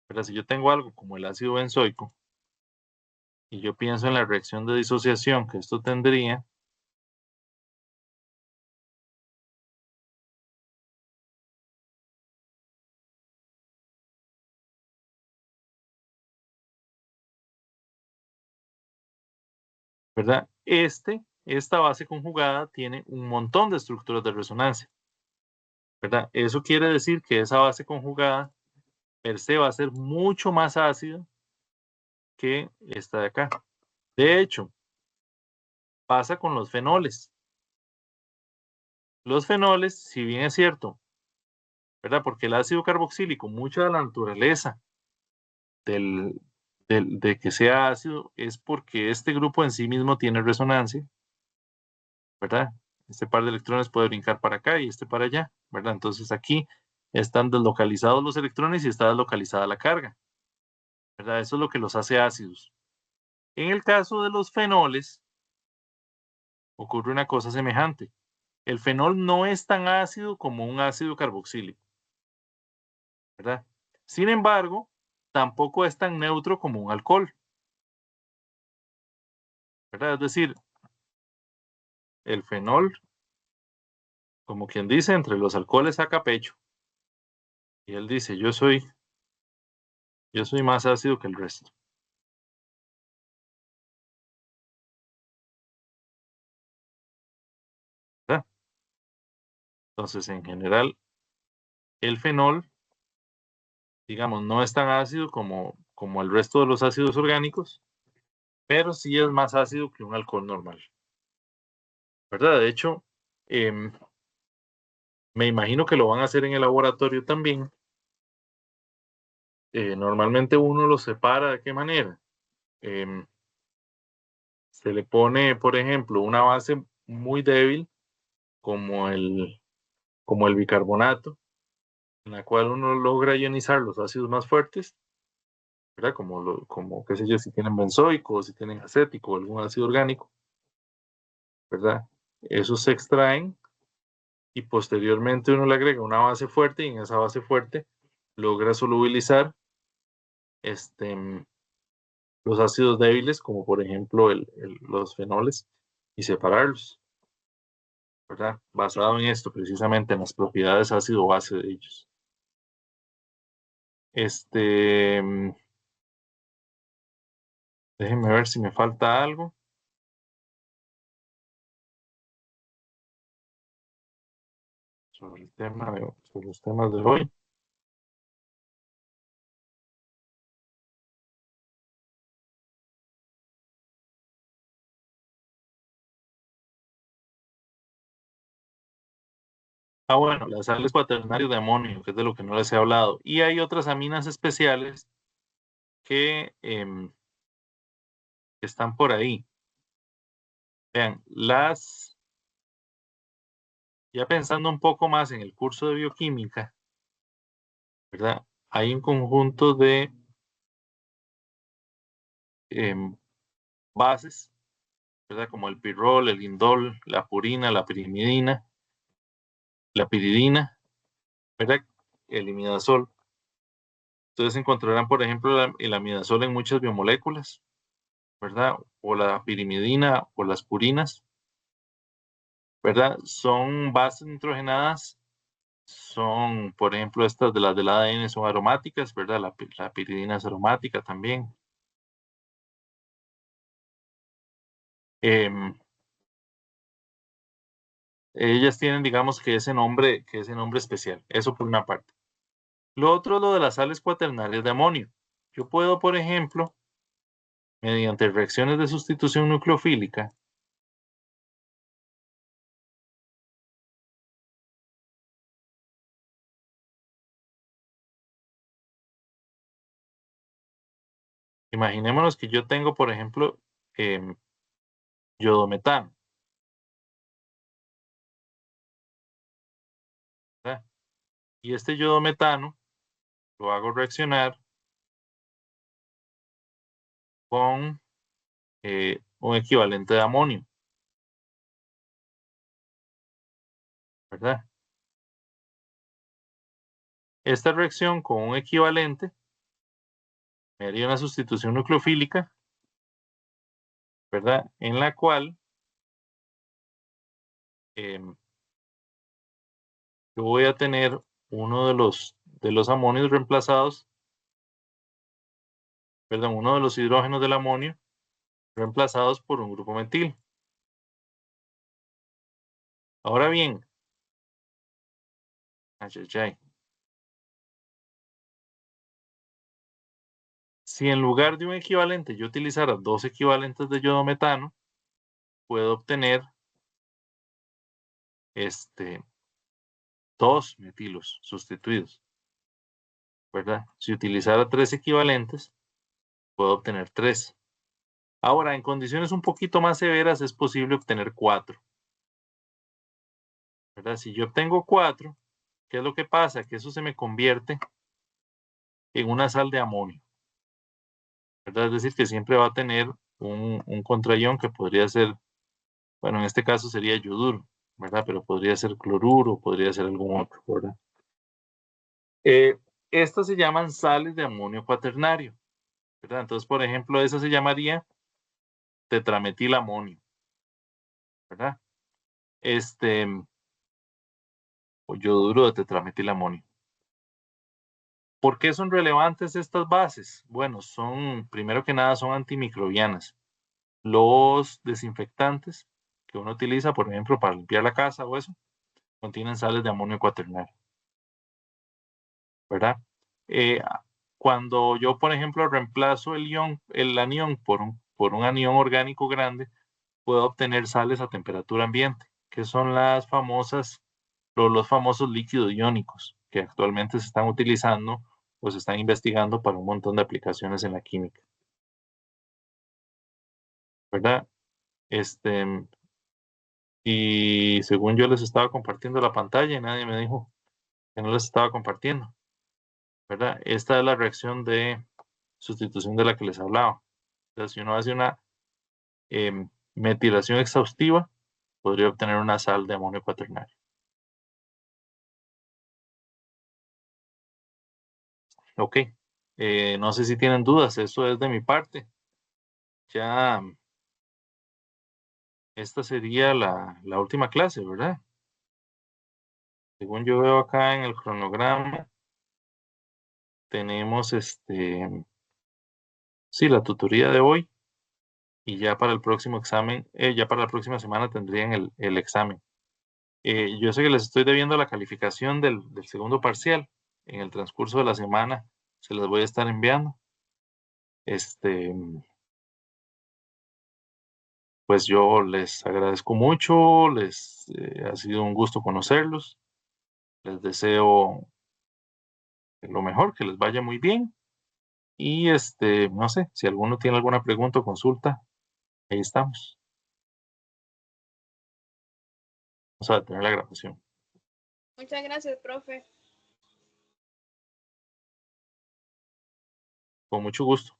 Pero si yo tengo algo como el ácido benzoico y yo pienso en la reacción de disociación que esto tendría, ¿verdad? Esta base conjugada tiene un montón de estructuras de resonancia, ¿verdad? Eso quiere decir que esa base conjugada per se va a ser mucho más ácida que esta de acá. De hecho, pasa con los fenoles. Los fenoles, si bien es cierto, ¿verdad? Porque el ácido carboxílico, mucha de la naturaleza del, de que sea ácido es porque este grupo en sí mismo tiene resonancia, ¿verdad? Este par de electrones puede brincar para acá y este para allá, ¿verdad? Entonces aquí están deslocalizados los electrones y está deslocalizada la carga, ¿verdad? Eso es lo que los hace ácidos. En el caso de los fenoles, ocurre una cosa semejante. El fenol no es tan ácido como un ácido carboxílico, ¿verdad? Sin embargo, tampoco es tan neutro como un alcohol, ¿verdad? Es decir, el fenol, como quien dice, entre los alcoholes saca pecho. Y él dice, yo soy más ácido que el resto, ¿verdad? Entonces, en general, el fenol, digamos, no es tan ácido como el resto de los ácidos orgánicos, pero sí es más ácido que un alcohol normal, ¿verdad? De hecho, em, me imagino que lo van a hacer en el laboratorio también. Normalmente uno los separa de qué manera. Em, Se le pone, por ejemplo, una base muy débil como como el bicarbonato, en la cual uno logra ionizar los ácidos más fuertes, ¿verdad? Como qué sé yo, si tienen benzoico, si tienen acético o algún ácido orgánico, ¿verdad? Esos se extraen y posteriormente uno le agrega una base fuerte y en esa base fuerte logra solubilizar este, los ácidos débiles, como por ejemplo los fenoles, y separarlos, ¿verdad? Basado en esto, precisamente en las propiedades ácido-base de ellos. Este, déjenme ver si me falta algo sobre sobre los temas de hoy. Ah, bueno, las sales cuaternarias de amonio, que es de lo que no les he hablado. Y hay otras aminas especiales que están por ahí. Vean, ya pensando un poco más en el curso de bioquímica, ¿verdad? Hay un conjunto de bases, ¿verdad? Como el pirrol, el indol, la purina, la pirimidina, la piridina, ¿verdad? El imidazol. Entonces encontrarán, por ejemplo, el amidazol en muchas biomoléculas, ¿verdad? O la pirimidina o las purinas, ¿verdad? Son bases nitrogenadas, son, por ejemplo, estas de las del ADN son aromáticas, ¿verdad? La piridina es aromática también. Ellas tienen, digamos, que ese nombre especial. Eso por una parte. Lo otro es lo de las sales cuaternarias de amonio. Yo puedo, por ejemplo, mediante reacciones de sustitución nucleofílica, imaginémonos que yo tengo, por ejemplo, yodometano, ¿verdad? Y este yodometano lo hago reaccionar con un equivalente de amonio, ¿verdad? Esta reacción con un equivalente me haría una sustitución nucleofílica, ¿verdad? En la cual yo voy a tener uno de los amonios reemplazados, perdón, uno de los hidrógenos del amonio reemplazados por un grupo metil. Ahora bien, si en lugar de un equivalente yo utilizara dos equivalentes de yodometano, puedo obtener dos metilos sustituidos, ¿verdad? Si utilizara tres equivalentes, puedo obtener tres. Ahora, en condiciones un poquito más severas es posible obtener cuatro, ¿verdad? Si yo obtengo cuatro, ¿qué es lo que pasa? Que eso se me convierte en una sal de amonio, ¿verdad? Es decir, que siempre va a tener un contraión que podría ser, bueno, en este caso sería yoduro, ¿verdad? Pero podría ser cloruro, podría ser algún otro, ¿verdad? Estas se llaman sales de amonio cuaternario, ¿verdad? Entonces, por ejemplo, esa se llamaría tetrametilamonio, ¿verdad? O yoduro de tetrametilamonio. ¿Por qué son relevantes estas bases? Bueno, primero que nada, son antimicrobianas. Los desinfectantes que uno utiliza, por ejemplo, para limpiar la casa o eso, contienen sales de amonio cuaternario, ¿verdad? Eh, cuando yo, por ejemplo, reemplazo el anión por un anión orgánico grande, puedo obtener sales a temperatura ambiente, que son los famosos líquidos iónicos que actualmente se están utilizando o se están investigando para un montón de aplicaciones en la química, ¿verdad? Este, y según yo les estaba compartiendo la pantalla y nadie me dijo que no les estaba compartiendo, ¿verdad? Esta es la reacción de sustitución de la que les hablaba. Entonces, si uno hace una metilación exhaustiva, podría obtener una sal de amonio cuaternario. Ok, no sé si tienen dudas, eso es de mi parte. Ya esta sería la última clase, ¿verdad? Según yo veo acá en el cronograma, tenemos sí, la tutoría de hoy y ya para el próximo examen, ya para la próxima semana tendrían el examen. Yo sé que les estoy debiendo la calificación del segundo parcial. En el transcurso de la semana se las voy a estar enviando. Pues yo les agradezco mucho, ha sido un gusto conocerlos. Les deseo lo mejor, que les vaya muy bien. Y no sé, si alguno tiene alguna pregunta o consulta, ahí estamos. Vamos a detener la grabación. Muchas gracias, profe. Con mucho gusto.